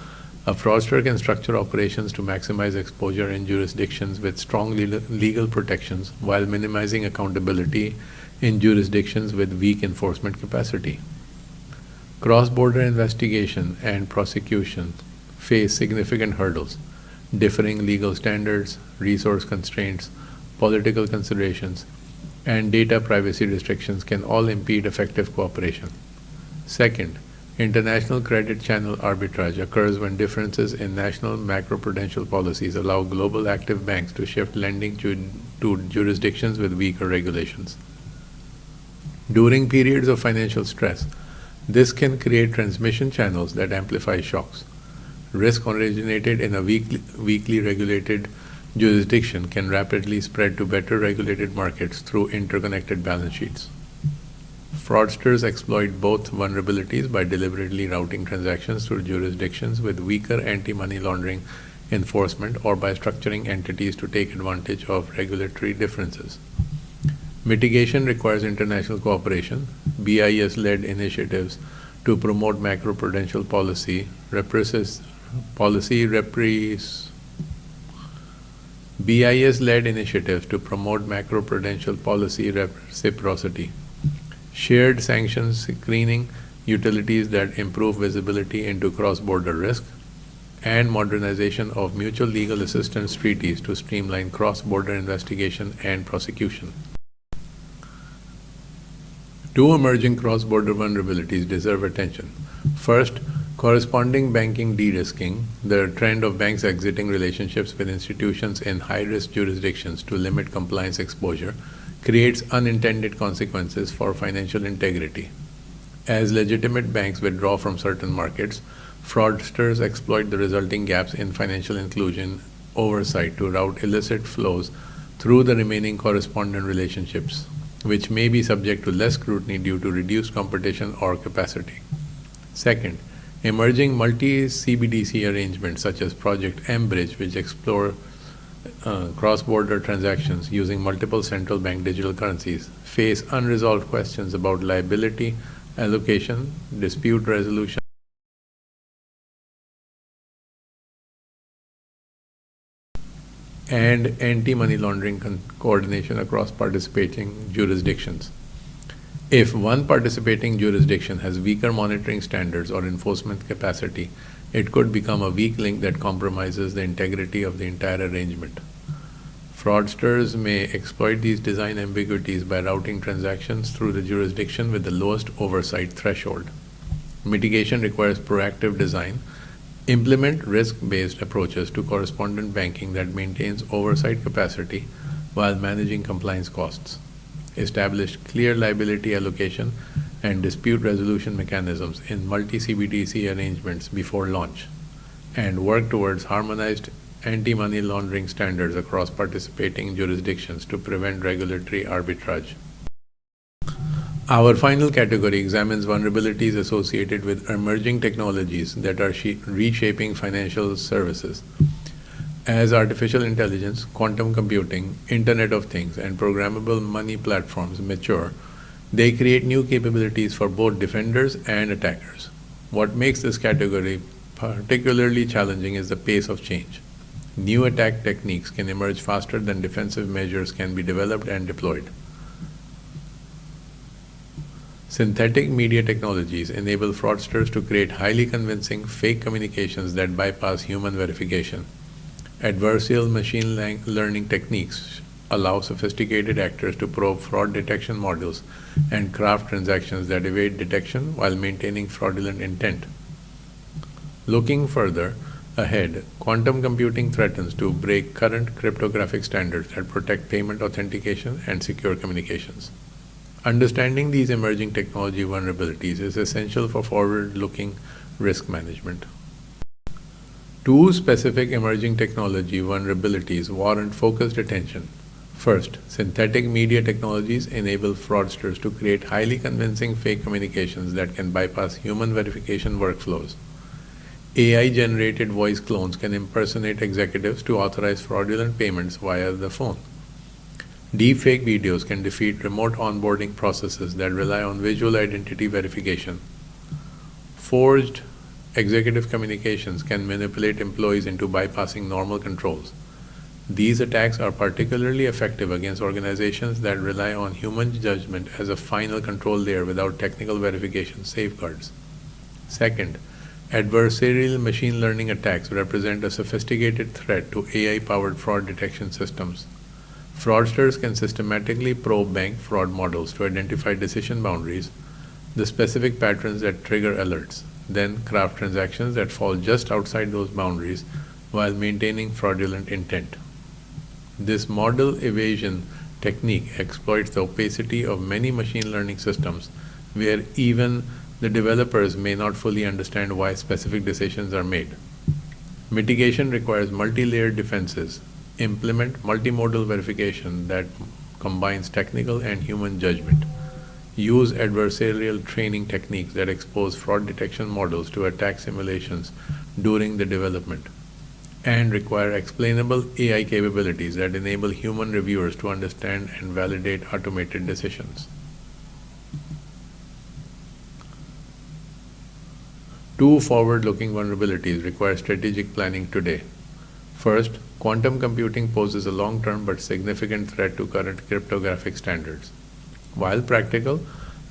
a fraudster can structure operations to maximize exposure in jurisdictions with strong legal protections while minimizing accountability in jurisdictions with weak enforcement capacity. Cross-border investigation and prosecution face significant hurdles. Differing legal standards, resource constraints, political considerations, and data privacy restrictions can all impede effective cooperation. Second, international credit channel arbitrage occurs when differences in national macroprudential policies allow global active banks to shift lending to jurisdictions with weaker regulations. During periods of financial stress, this can create transmission channels that amplify shocks. Risk originated in a weakly regulated jurisdiction can rapidly spread to better regulated markets through interconnected balance sheets. Fraudsters exploit both vulnerabilities by deliberately routing transactions through jurisdictions with weaker anti-money laundering enforcement or by structuring entities to take advantage of regulatory differences. Mitigation requires international cooperation. BIS-led initiatives to promote macroprudential policy BIS-led initiatives to promote macroprudential policy reciprocity, shared sanctions screening utilities that improve visibility into cross-border risk, and modernization of mutual legal assistance treaties to streamline cross-border investigation and prosecution. Two emerging cross-border vulnerabilities deserve attention. First, Corresponding banking de-risking, the trend of banks exiting relationships with institutions in high-risk jurisdictions to limit compliance exposure, creates unintended consequences for financial integrity. As legitimate banks withdraw from certain markets, fraudsters exploit the resulting gaps in financial inclusion oversight to route illicit flows through the remaining correspondent relationships, which may be subject to less scrutiny due to reduced competition or capacity. Second, emerging multi-CBDC arrangements such as Project M-Bridge, which explore cross-border transactions using multiple central bank digital currencies, face unresolved questions about liability, allocation, dispute resolution, and anti-money laundering coordination across participating jurisdictions. If one participating jurisdiction has weaker monitoring standards or enforcement capacity, it could become a weak link that compromises the integrity of the entire arrangement. Fraudsters may exploit these design ambiguities by routing transactions through the jurisdiction with the lowest oversight threshold. Mitigation requires proactive design. Implement risk-based approaches to correspondent banking that maintains oversight capacity while managing compliance costs. Establish clear liability allocation and dispute resolution mechanisms in multi-CBDC arrangements before launch, and work towards harmonized anti-money laundering standards across participating jurisdictions to prevent regulatory arbitrage. Our final category examines vulnerabilities associated with emerging technologies that are reshaping financial services. As artificial intelligence, quantum computing, Internet of Things, and programmable money platforms mature, they create new capabilities for both defenders and attackers. What makes this category particularly challenging is the pace of change. New attack techniques can emerge faster than defensive measures can be developed and deployed. Synthetic media technologies enable fraudsters to create highly convincing fake communications that bypass human verification. Adversarial machine learning techniques allow sophisticated actors to probe fraud detection models and craft transactions that evade detection while maintaining fraudulent intent. Looking further ahead, quantum computing threatens to break current cryptographic standards that protect payment authentication and secure communications. Understanding these emerging technology vulnerabilities is essential for forward-looking risk management. Two specific emerging technology vulnerabilities warrant focused attention. First, synthetic media technologies enable fraudsters to create highly convincing fake communications that can bypass human verification workflows. AI-generated voice clones can impersonate executives to authorize fraudulent payments via the phone. Deepfake videos can defeat remote onboarding processes that rely on visual identity verification. Forged executive communications can manipulate employees into bypassing normal controls. These attacks are particularly effective against organizations that rely on human judgment as a final control layer without technical verification safeguards. Second, adversarial machine learning attacks represent a sophisticated threat to AI-powered fraud detection systems. Fraudsters can systematically probe bank fraud models to identify decision boundaries, the specific patterns that trigger alerts, then craft transactions that fall just outside those boundaries while maintaining fraudulent intent. This model evasion technique exploits the opacity of many machine learning systems where even the developers may not fully understand why specific decisions are made. Mitigation requires multi-layered defenses. Implement multimodal verification that combines technical and human judgment. Use adversarial training techniques that expose fraud detection models to attack simulations during the development, and require explainable AI capabilities that enable human reviewers to understand and validate automated decisions. Two forward-looking vulnerabilities require strategic planning today. First, quantum computing poses a long-term but significant threat to current cryptographic standards. While practical,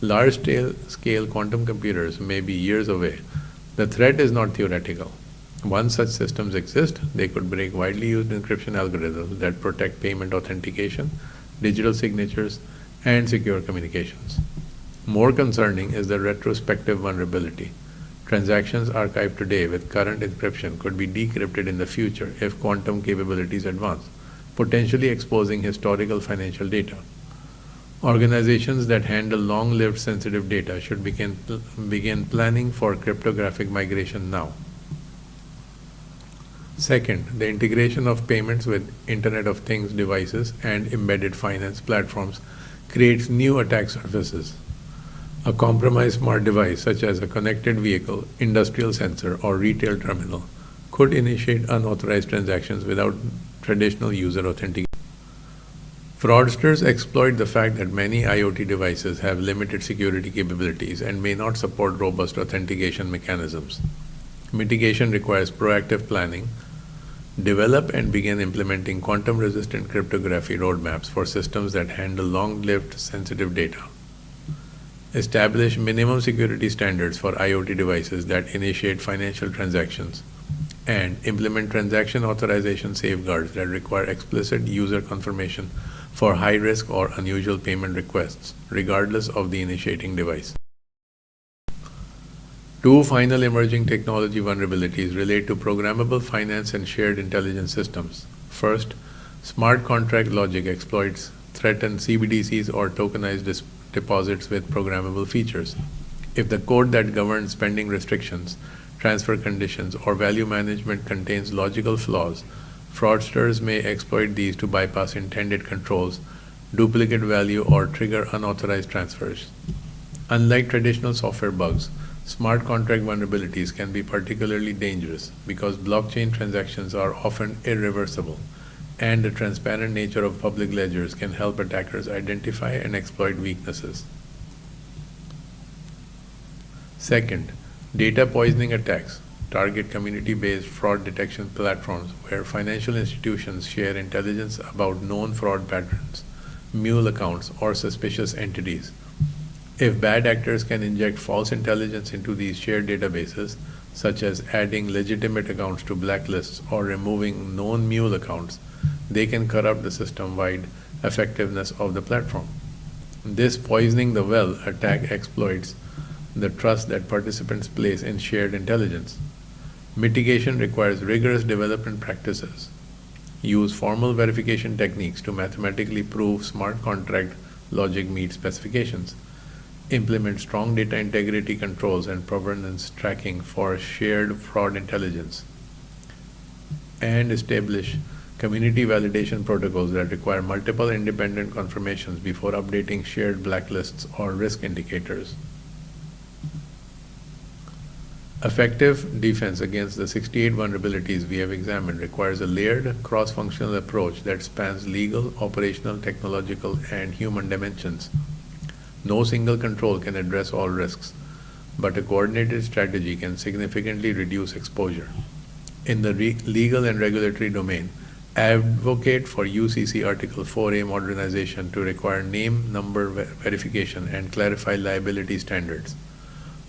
large-scale quantum computers may be years away. The threat is not theoretical. Once such systems exist, they could break widely used encryption algorithms that protect payment authentication, digital signatures, and secure communications. More concerning is the retrospective vulnerability. Transactions archived today with current encryption could be decrypted in the future if quantum capabilities advance, potentially exposing historical financial data. Organizations that handle long-lived sensitive data should begin planning for cryptographic migration now. Second, the integration of payments with Internet of Things devices and embedded finance platforms creates new attack surfaces. A compromised smart device, such as a connected vehicle, industrial sensor, or retail terminal, could initiate unauthorized transactions without traditional user authentication. Fraudsters exploit the fact that many IoT devices have limited security capabilities and may not support robust authentication mechanisms. Mitigation requires proactive planning. Develop and begin implementing quantum-resistant cryptography roadmaps for systems that handle long-lived sensitive data. Establish minimum security standards for IoT devices that initiate financial transactions, and implement transaction authorization safeguards that require explicit user confirmation for high-risk or unusual payment requests, regardless of the initiating device. Two final emerging technology vulnerabilities relate to programmable finance and shared intelligence systems. First, smart contract logic exploits threaten CBDCs or tokenized deposits with programmable features. If the code that governs spending restrictions, transfer conditions, or value management contains logical flaws, fraudsters may exploit these to bypass intended controls, duplicate value, or trigger unauthorized transfers. Unlike traditional software bugs, smart contract vulnerabilities can be particularly dangerous because blockchain transactions are often irreversible, and the transparent nature of public ledgers can help attackers identify and exploit weaknesses. Second, data poisoning attacks target community-based fraud detection platforms where financial institutions share intelligence about known fraud patterns, mule accounts, or suspicious entities. If bad actors can inject false intelligence into these shared databases, such as adding legitimate accounts to blacklists or removing known mule accounts, they can corrupt the system-wide effectiveness of the platform. This poisoning the well attack exploits the trust that participants place in shared intelligence. Mitigation requires rigorous development practices. Use formal verification techniques to mathematically prove smart contract logic meets specifications. Implement strong data integrity controls and provenance tracking for shared fraud intelligence. And establish community validation protocols that require multiple independent confirmations before updating shared blacklists or risk indicators. Effective defense against the 68 vulnerabilities we have examined requires a layered, cross-functional approach that spans legal, operational, technological, and human dimensions. No single control can address all risks, but a coordinated strategy can significantly reduce exposure. In the legal and regulatory domain, advocate for UCC Article 4A modernization to require name, number verification and clarify liability standards.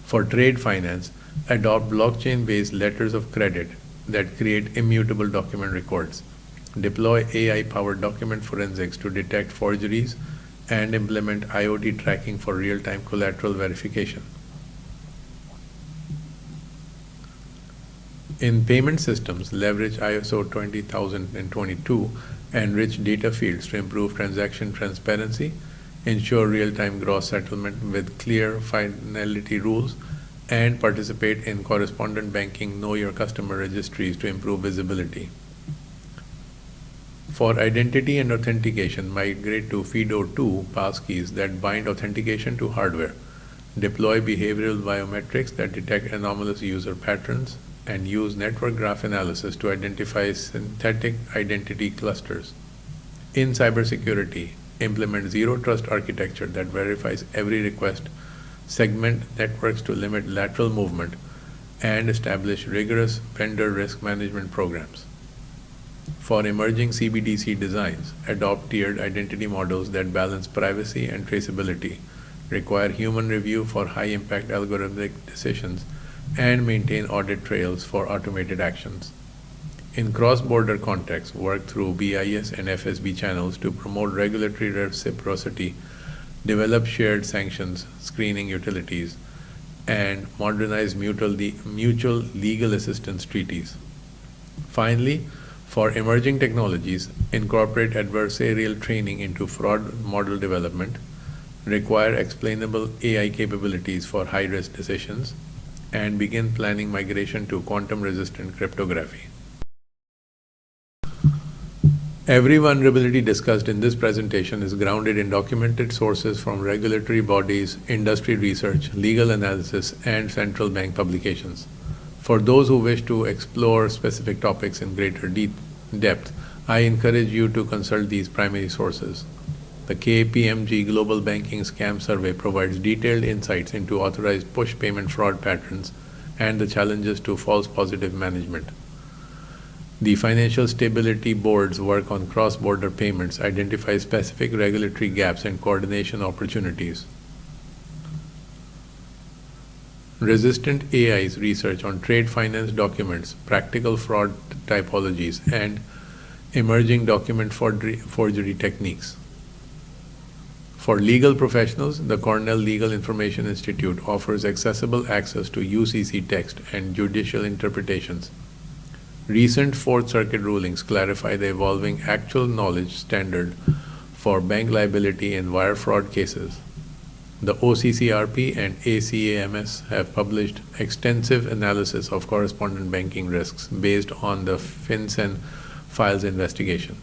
For trade finance, adopt blockchain-based letters of credit that create immutable document records. Deploy AI-powered document forensics to detect forgeries and implement IoT tracking for real-time collateral verification. In payment systems, leverage ISO 20022 and rich data fields to improve transaction transparency, ensure real-time gross settlement with clear finality rules, and participate in correspondent banking Know Your Customer registries to improve visibility. For identity and authentication, migrate to FIDO2 passkeys that bind authentication to hardware. Deploy behavioral biometrics that detect anomalous user patterns, and use network graph analysis to identify synthetic identity clusters. In cybersecurity, implement zero trust architecture that verifies every request, segment networks to limit lateral movement, and establish rigorous vendor risk management programs. For emerging CBDC designs, adopt tiered identity models that balance privacy and traceability, require human review for high-impact algorithmic decisions, and maintain audit trails for automated actions. In cross-border contexts, work through BIS and FSB channels to promote regulatory reciprocity, develop shared sanctions, screening utilities, and modernize mutual legal assistance treaties. Finally, for emerging technologies, incorporate adversarial training into fraud model development, require explainable AI capabilities for high-risk decisions, and begin planning migration to quantum-resistant cryptography. Every vulnerability discussed in this presentation is grounded in documented sources from regulatory bodies, industry research, legal analysis, and central bank publications. For those who wish to explore specific topics in greater depth, I encourage you to consult these primary sources. The KPMG Global Banking Scam Survey provides detailed insights into authorized push payment fraud patterns and the challenges to false positive management. The Financial Stability Board's work on cross-border payments identifies specific regulatory gaps and coordination opportunities. Resistant AI's research on trade finance documents, practical fraud typologies, and emerging document forgery techniques. For legal professionals, the Cornell Legal Information Institute offers accessible access to UCC text and judicial interpretations. Recent Fourth Circuit rulings clarify the evolving actual knowledge standard for bank liability in wire fraud cases. The OCCRP and ACAMS have published extensive analysis of correspondent banking risks based on the FinCEN files investigation.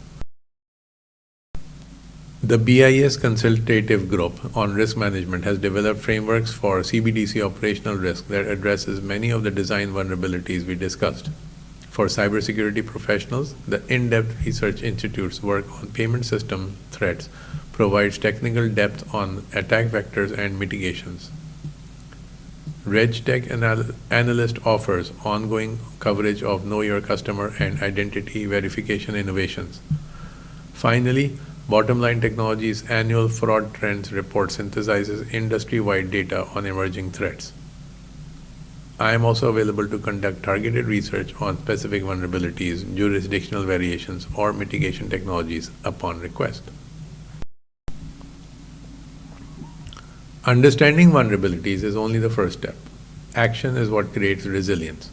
The BIS Consultative Group on Risk Management has developed frameworks for CBDC operational risk that addresses many of the design vulnerabilities we discussed. For cybersecurity professionals, the In-Depth Research Institute's work on payment system threats provides technical depth on attack vectors and mitigations. RegTech Analyst offers ongoing coverage of Know Your Customer and identity verification innovations. Finally, Bottomline Technologies' annual Fraud Trends report synthesizes industry-wide data on emerging threats. I am also available to conduct targeted research on specific vulnerabilities, jurisdictional variations, or mitigation technologies upon request. Understanding vulnerabilities is only the first step. Action is what creates resilience.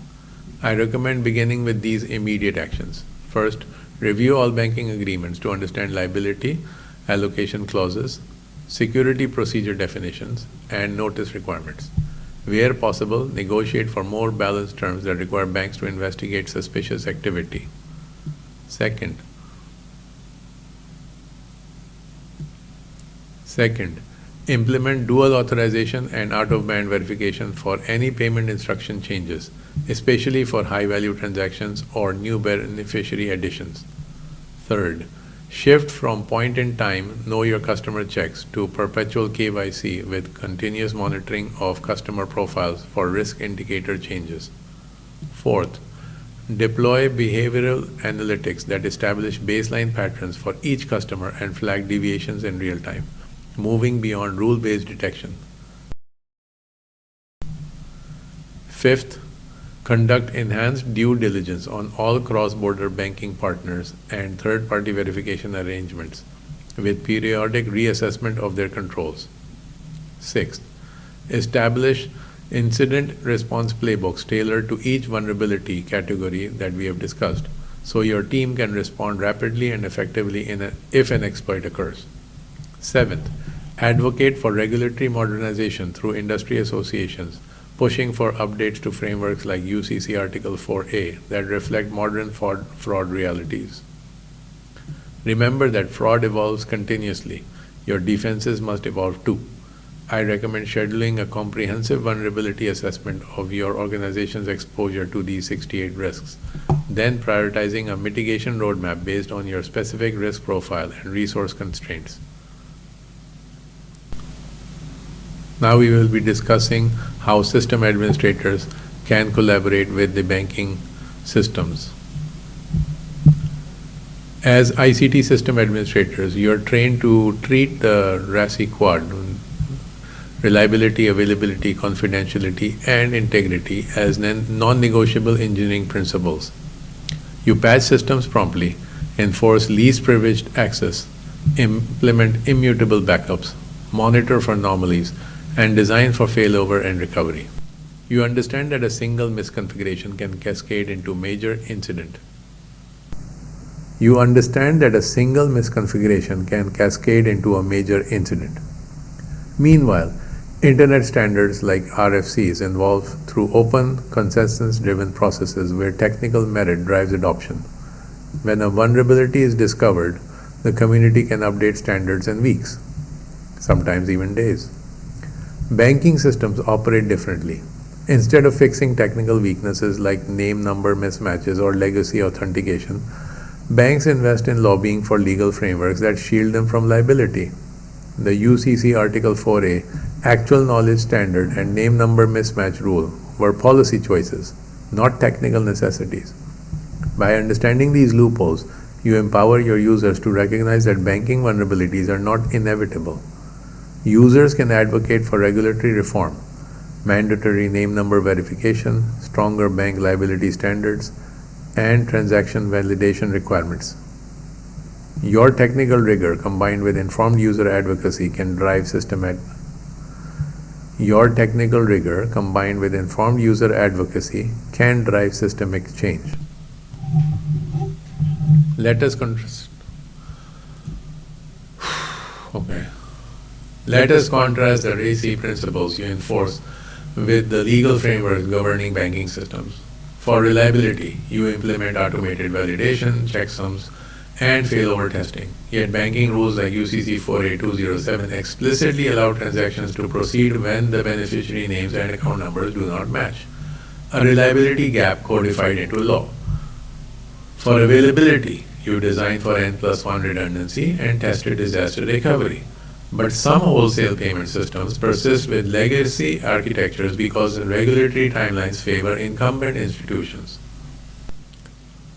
I recommend beginning with these immediate actions. First, review all banking agreements to understand liability, allocation clauses, security procedure definitions, and notice requirements. Where possible, negotiate for more balanced terms that require banks to investigate suspicious activity. Second, implement dual authorization and out-of-band verification for any payment instruction changes, especially for high-value transactions or new beneficiary additions. Third, shift from point-in-time Know Your Customer checks to perpetual KYC with continuous monitoring of customer profiles for risk indicator changes. Fourth, deploy behavioral analytics that establish baseline patterns for each customer and flag deviations in real time, moving beyond rule-based detection. Fifth, conduct enhanced due diligence on all cross-border banking partners and third-party verification arrangements with periodic reassessment of their controls. Sixth, establish incident response playbooks tailored to each vulnerability category that we have discussed, so your team can respond rapidly and effectively if an exploit occurs. Seventh, advocate for regulatory modernization through industry associations, pushing for updates to frameworks like UCC Article 4A that reflect modern fraud realities. Remember that fraud evolves continuously. Your defenses must evolve too. I recommend scheduling a comprehensive vulnerability assessment of your organization's exposure to these 68 risks, then prioritizing a mitigation roadmap based on your specific risk profile and resource constraints. Now we will be discussing how system administrators can collaborate with the banking systems. As ICT system administrators, you are trained to treat the RASI quad, reliability, availability, confidentiality, and integrity, as non-negotiable engineering principles. You patch systems promptly, enforce least privileged access, implement immutable backups, monitor for anomalies, and design for failover and recovery. You understand that a single misconfiguration can cascade into a major incident. You understand that a single misconfiguration can cascade into a major incident. Meanwhile, Internet standards like RFCs evolve through open, consensus-driven processes where technical merit drives adoption. When a vulnerability is discovered, the community can update standards in weeks, sometimes even days. Banking systems operate differently. Instead of fixing technical weaknesses like name-number mismatches or legacy authentication, banks invest in lobbying for legal frameworks that shield them from liability. The UCC Article 4A, Actual Knowledge Standard, and Name Number Mismatch Rule were policy choices, not technical necessities. By understanding these loopholes, you empower your users to recognize that banking vulnerabilities are not inevitable. Users can advocate for regulatory reform, mandatory name number verification, stronger bank liability standards, and transaction validation requirements. Your technical rigor combined with informed user advocacy can drive systemic change. Let us contrast. Okay. Let us contrast the RACI principles you enforce with the legal framework governing banking systems. For reliability, you implement automated validation, checksums, and failover testing. Yet banking rules like UCC 48207 explicitly allow transactions to proceed when the beneficiary names and account numbers do not match, a reliability gap codified into law. For availability, you design for N+1 redundancy and tested disaster recovery. But some wholesale payment systems persist with legacy architectures because regulatory timelines favor incumbent institutions.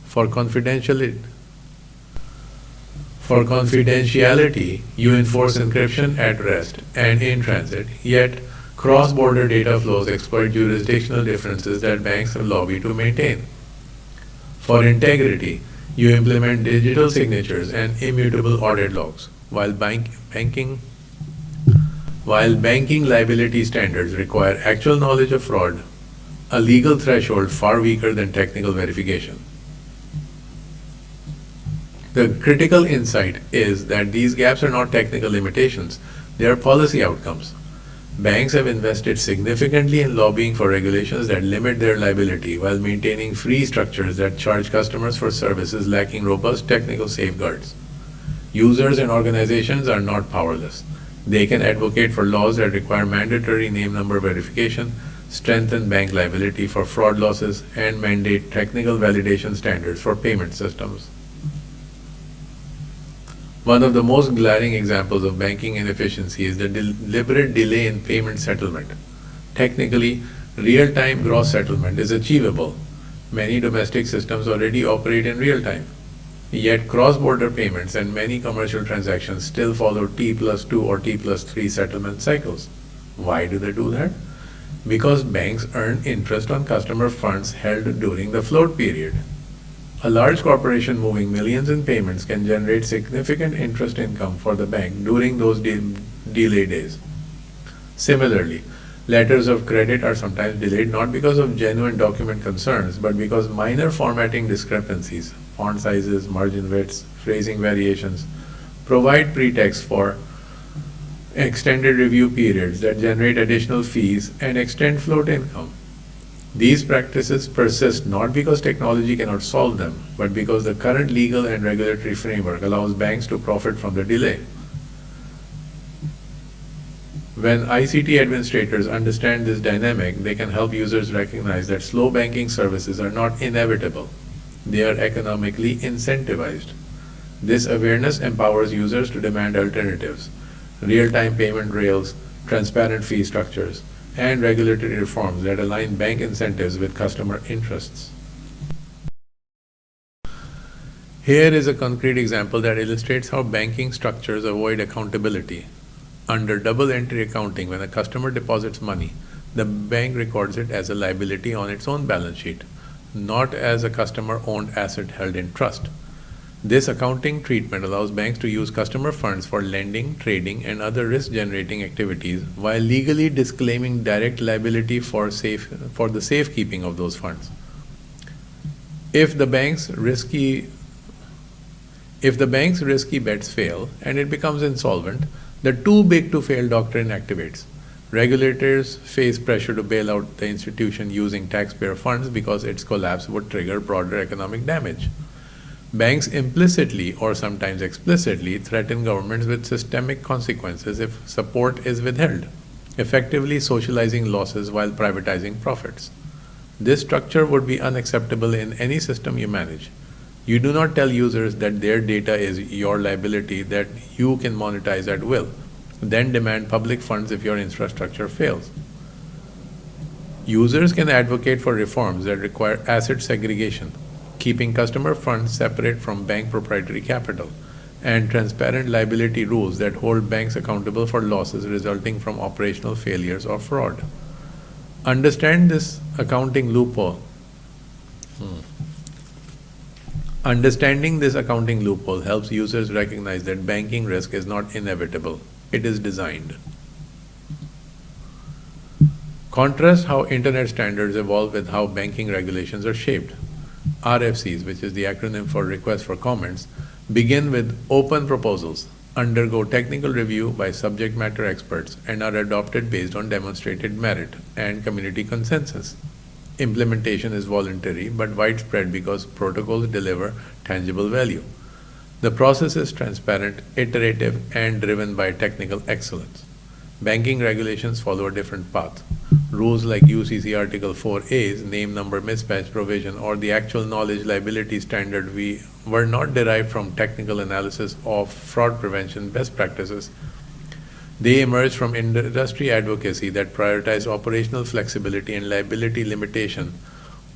For confidentiality, you enforce encryption at rest and in transit, yet cross-border data flows exploit jurisdictional differences that banks have lobbied to maintain. For integrity, you implement digital signatures and immutable audit logs, while banking liability standards require actual knowledge of fraud, a legal threshold far weaker than technical verification. The critical insight is that these gaps are not technical limitations, they are policy outcomes. Banks have invested significantly in lobbying for regulations that limit their liability while maintaining free structures that charge customers for services lacking robust technical safeguards. Users and organizations are not powerless. They can advocate for laws that require mandatory name number verification, strengthen bank liability for fraud losses, and mandate technical validation standards for payment systems. One of the most glaring examples of banking inefficiency is the deliberate delay in payment settlement. Technically, real-time gross settlement is achievable. Many domestic systems already operate in real time. Yet cross-border payments and many commercial transactions still follow T+2 or T+3 settlement cycles. Why do they do that? Because banks earn interest on customer funds held during the float period. A large corporation moving millions in payments can generate significant interest income for the bank during those delay days. Similarly, letters of credit are sometimes delayed not because of genuine document concerns, but because minor formatting discrepancies, font sizes, margin widths, phrasing variations, provide pretext for extended review periods that generate additional fees and extend float income. These practices persist not because technology cannot solve them, but because the current legal and regulatory framework allows banks to profit from the delay. When ICT administrators understand this dynamic, they can help users recognize that slow banking services are not inevitable. They are economically incentivized. This awareness empowers users to demand alternatives, real-time payment rails, transparent fee structures, and regulatory reforms that align bank incentives with customer interests. Here is a concrete example that illustrates how banking structures avoid accountability. Under double entry accounting, when a customer deposits money, the bank records it as a liability on its own balance sheet, not as a customer-owned asset held in trust. This accounting treatment allows banks to use customer funds for lending, trading, and other risk-generating activities while legally disclaiming direct liability for the safekeeping of those funds. If the bank's risky bets fail and it becomes insolvent, the too big to fail doctrine activates. Regulators face pressure to bail out the institution using taxpayer funds because its collapse would trigger broader economic damage. Banks implicitly or sometimes explicitly threaten governments with systemic consequences if support is withheld, effectively socializing losses while privatizing profits. This structure would be unacceptable in any system you manage. You do not tell users that their data is your liability that you can monetize at will, then demand public funds if your infrastructure fails. Users can advocate for reforms that require asset segregation, keeping customer funds separate from bank proprietary capital, and transparent liability rules that hold banks accountable for losses resulting from operational failures or fraud. Understanding this accounting loophole helps users recognize that banking risk is not inevitable, it is designed. Contrast how Internet standards evolve with how banking regulations are shaped. RFCs, which is the acronym for Request for Comments, begin with open proposals, undergo technical review by subject matter experts, and are adopted based on demonstrated merit and community consensus. Implementation is voluntary but widespread because protocols deliver tangible value. The process is transparent, iterative, and driven by technical excellence. Banking regulations follow a different path. Rules like UCC Article 4A's name number mismatch provision or the actual knowledge liability standard were not derived from technical analysis of fraud prevention best practices. They emerged from industry advocacy that prioritized operational flexibility and liability limitation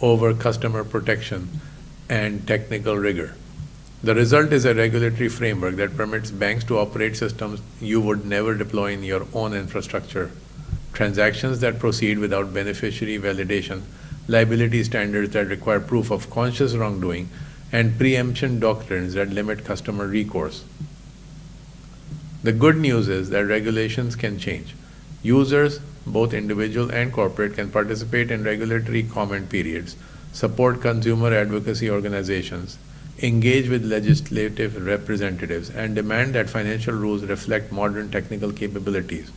over customer protection and technical rigor. The result is a regulatory framework that permits banks to operate systems you would never deploy in your own infrastructure, transactions that proceed without beneficiary validation, liability standards that require proof of conscious wrongdoing, and preemption doctrines that limit customer recourse. The good news is that regulations can change. Users, both individual and corporate, can participate in regulatory comment periods, support consumer advocacy organizations, engage with legislative representatives, and demand that financial rules reflect modern technical capabilities.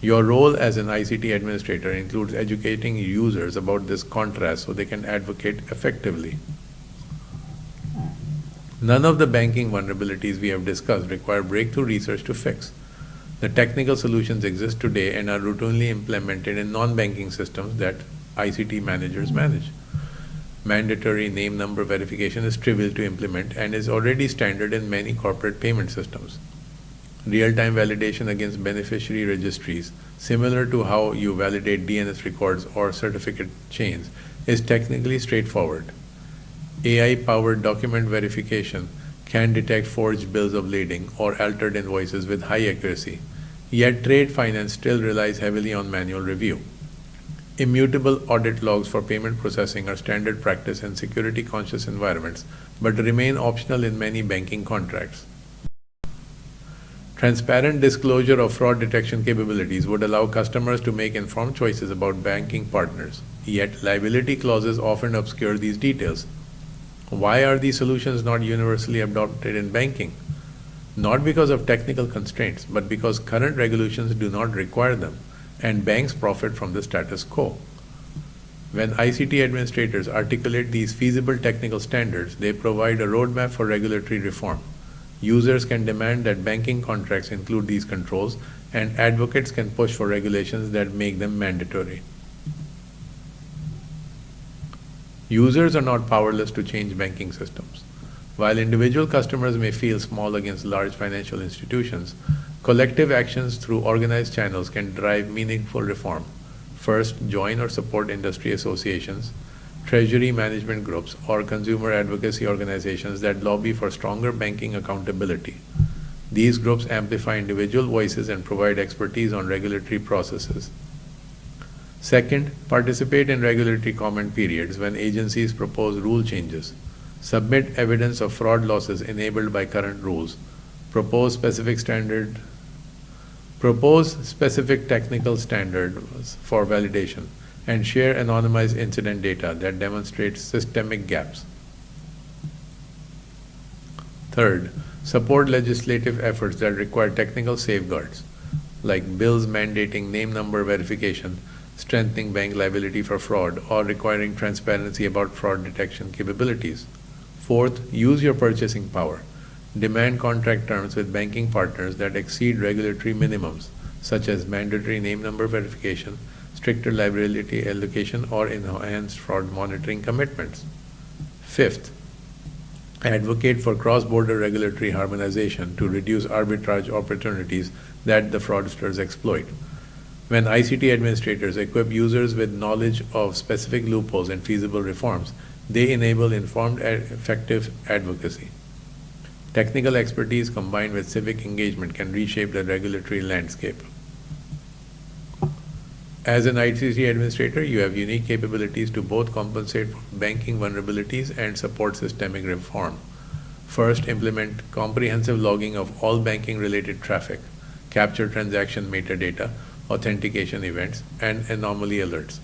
Your role as an ICT administrator includes educating users about this contrast so they can advocate effectively. None of the banking vulnerabilities we have discussed require breakthrough research to fix. The technical solutions exist today and are routinely implemented in non-banking systems that ICT managers manage. Mandatory name number verification is trivial to implement and is already standard in many corporate payment systems. Real-time validation against beneficiary registries, similar to how you validate DNS records or certificate chains, is technically straightforward. AI-powered document verification can detect forged bills of lading or altered invoices with high accuracy, yet trade finance still relies heavily on manual review. Immutable audit logs for payment processing are standard practice in security-conscious environments, but remain optional in many banking contracts. Transparent disclosure of fraud detection capabilities would allow customers to make informed choices about banking partners, yet liability clauses often obscure these details. Why are these solutions not universally adopted in banking? Not because of technical constraints, but because current regulations do not require them, and banks profit from the status quo. When ICT administrators articulate these feasible technical standards, they provide a roadmap for regulatory reform. Users can demand that banking contracts include these controls, and advocates can push for regulations that make them mandatory. Users are not powerless to change banking systems. While individual customers may feel small against large financial institutions, collective actions through organized channels can drive meaningful reform. First, join or support industry associations, treasury management groups, or consumer advocacy organizations that lobby for stronger banking accountability. These groups amplify individual voices and provide expertise on regulatory processes. Second, participate in regulatory comment periods when agencies propose rule changes. Submit evidence of fraud losses enabled by current rules. Propose specific technical standards for validation, and share anonymized incident data that demonstrates systemic gaps. Third, support legislative efforts that require technical safeguards, like bills mandating name number verification, strengthening bank liability for fraud, or requiring transparency about fraud detection capabilities. Fourth, use your purchasing power. Demand contract terms with banking partners that exceed regulatory minimums, such as mandatory name number verification, stricter liability allocation, or enhanced fraud monitoring commitments. Fifth, advocate for cross-border regulatory harmonization to reduce arbitrage opportunities that the fraudsters exploit. When ICT administrators equip users with knowledge of specific loopholes and feasible reforms, they enable informed, effective advocacy. Technical expertise combined with civic engagement can reshape the regulatory landscape. As an ICT administrator, you have unique capabilities to both compensate for banking vulnerabilities and support systemic reform. First, implement comprehensive logging of all banking-related traffic, capture transaction metadata, authentication events, and anomaly alerts.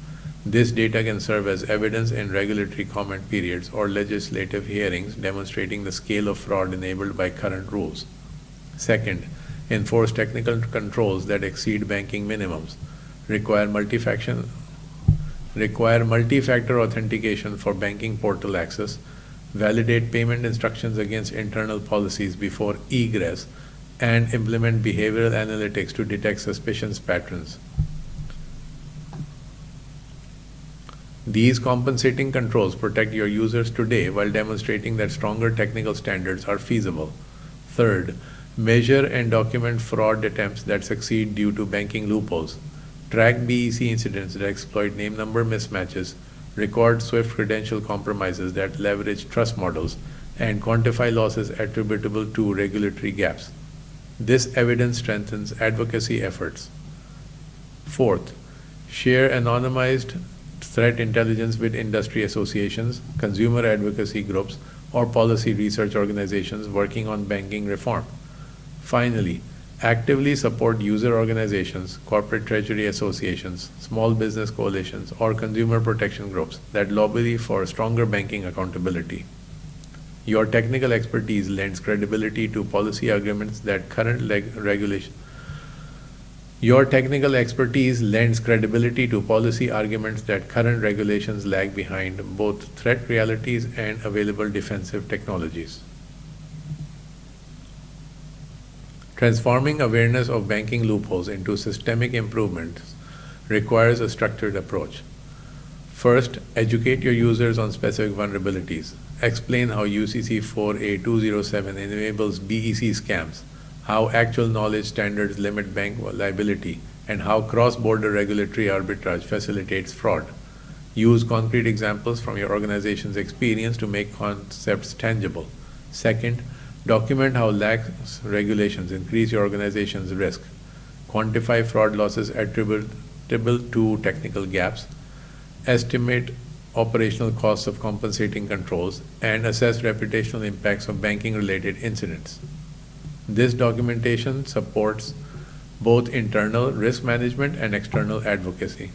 This data can serve as evidence in regulatory comment periods or legislative hearings demonstrating the scale of fraud enabled by current rules. Second, enforce technical controls that exceed banking minimums. Require multi-factor authentication for banking portal access, validate payment instructions against internal policies before egress, and implement behavioral analytics to detect suspicious patterns. These compensating controls protect your users today while demonstrating that stronger technical standards are feasible. Third, measure and document fraud attempts that succeed due to banking loopholes. Track BEC incidents that exploit name number mismatches, record SWIFT credential compromises that leverage trust models, and quantify losses attributable to regulatory gaps. This evidence strengthens advocacy efforts. Fourth, share anonymized threat intelligence with industry associations, consumer advocacy groups, or policy research organizations working on banking reform. Finally, actively support user organizations, corporate treasury associations, small business coalitions, or consumer protection groups that lobby for stronger banking accountability. Your technical expertise lends credibility to policy arguments that current regulations lag behind both threat realities and available defensive technologies. Transforming awareness of banking loopholes into systemic improvements requires a structured approach. First, educate your users on specific vulnerabilities. Explain how UCC 4A207 enables BEC scams, how actual knowledge standards limit bank liability, and how cross-border regulatory arbitrage facilitates fraud. Use concrete examples from your organization's experience to make concepts tangible. Second, document how lax regulations increase your organization's risk. Quantify fraud losses attributable to technical gaps. Estimate operational costs of compensating controls, and assess reputational impacts of banking-related incidents. This documentation supports both internal risk management and external advocacy.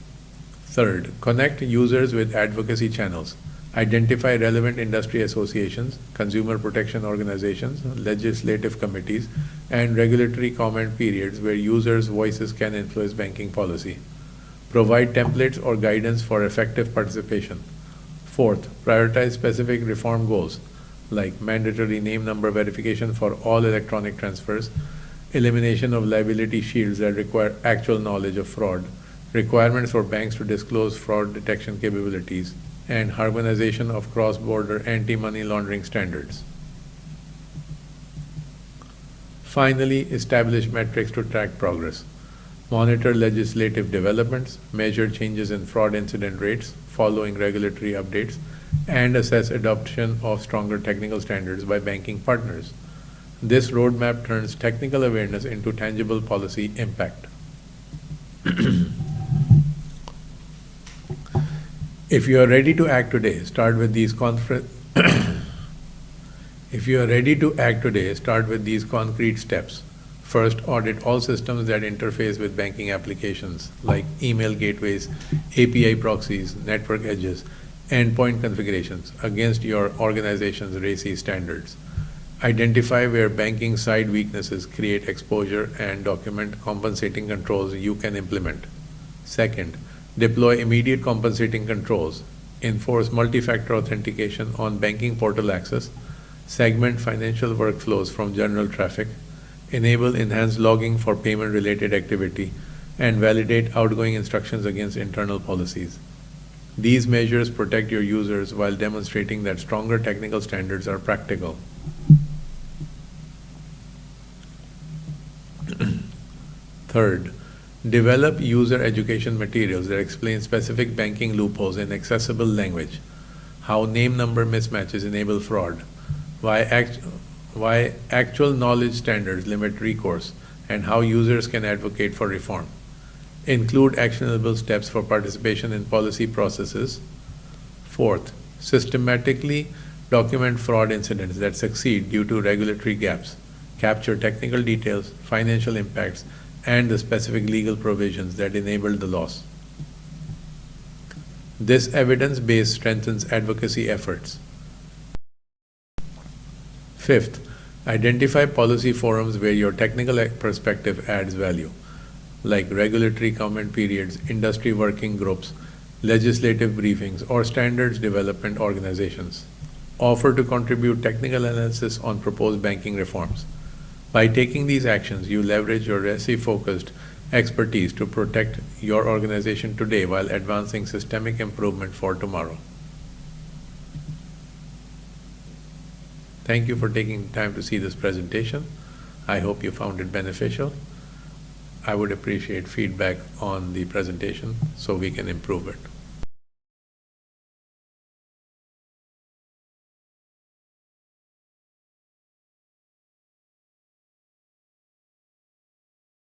Third, connect users with advocacy channels. Identify relevant industry associations, consumer protection organizations, legislative committees, and regulatory comment periods where users' voices can influence banking policy. Provide templates or guidance for effective participation. Fourth, prioritize specific reform goals like mandatory name number verification for all electronic transfers, elimination of liability shields that require actual knowledge of fraud, requirements for banks to disclose fraud detection capabilities, and harmonization of cross-border anti-money laundering standards. Finally, establish metrics to track progress. Monitor legislative developments, measure changes in fraud incident rates following regulatory updates, and assess adoption of stronger technical standards by banking partners. This roadmap turns technical awareness into tangible policy impact. If you are ready to act today, start with these If you are ready to act today, start with these concrete steps. First, audit all systems that interface with banking applications like email gateways, API proxies, network edges, endpoint configurations against your organization's RACI standards. Identify where banking side weaknesses create exposure and document compensating controls you can implement. Second, deploy immediate compensating controls. Enforce multi-factor authentication on banking portal access. Segment financial workflows from general traffic. Enable enhanced logging for payment-related activity. And validate outgoing instructions against internal policies. These measures protect your users while demonstrating that stronger technical standards are practical. Third, develop user education materials that explain specific banking loopholes in accessible language, how name-number mismatches enable fraud, why actual knowledge standards limit recourse, and how users can advocate for reform. Include actionable steps for participation in policy processes. Fourth, systematically document fraud incidents that succeed due to regulatory gaps. Capture technical details, financial impacts, and the specific legal provisions that enabled the loss. This evidence base strengthens advocacy efforts. Fifth, identify policy forums where your technical perspective adds value, like regulatory comment periods, industry working groups, legislative briefings, or standards development organizations. Offer to contribute technical analysis on proposed banking reforms. By taking these actions, you leverage your RACI-focused expertise to protect your organization today while advancing systemic improvement for tomorrow. Thank you for taking time to see this presentation. I hope you found it beneficial. I would appreciate feedback on the presentation so we can improve it.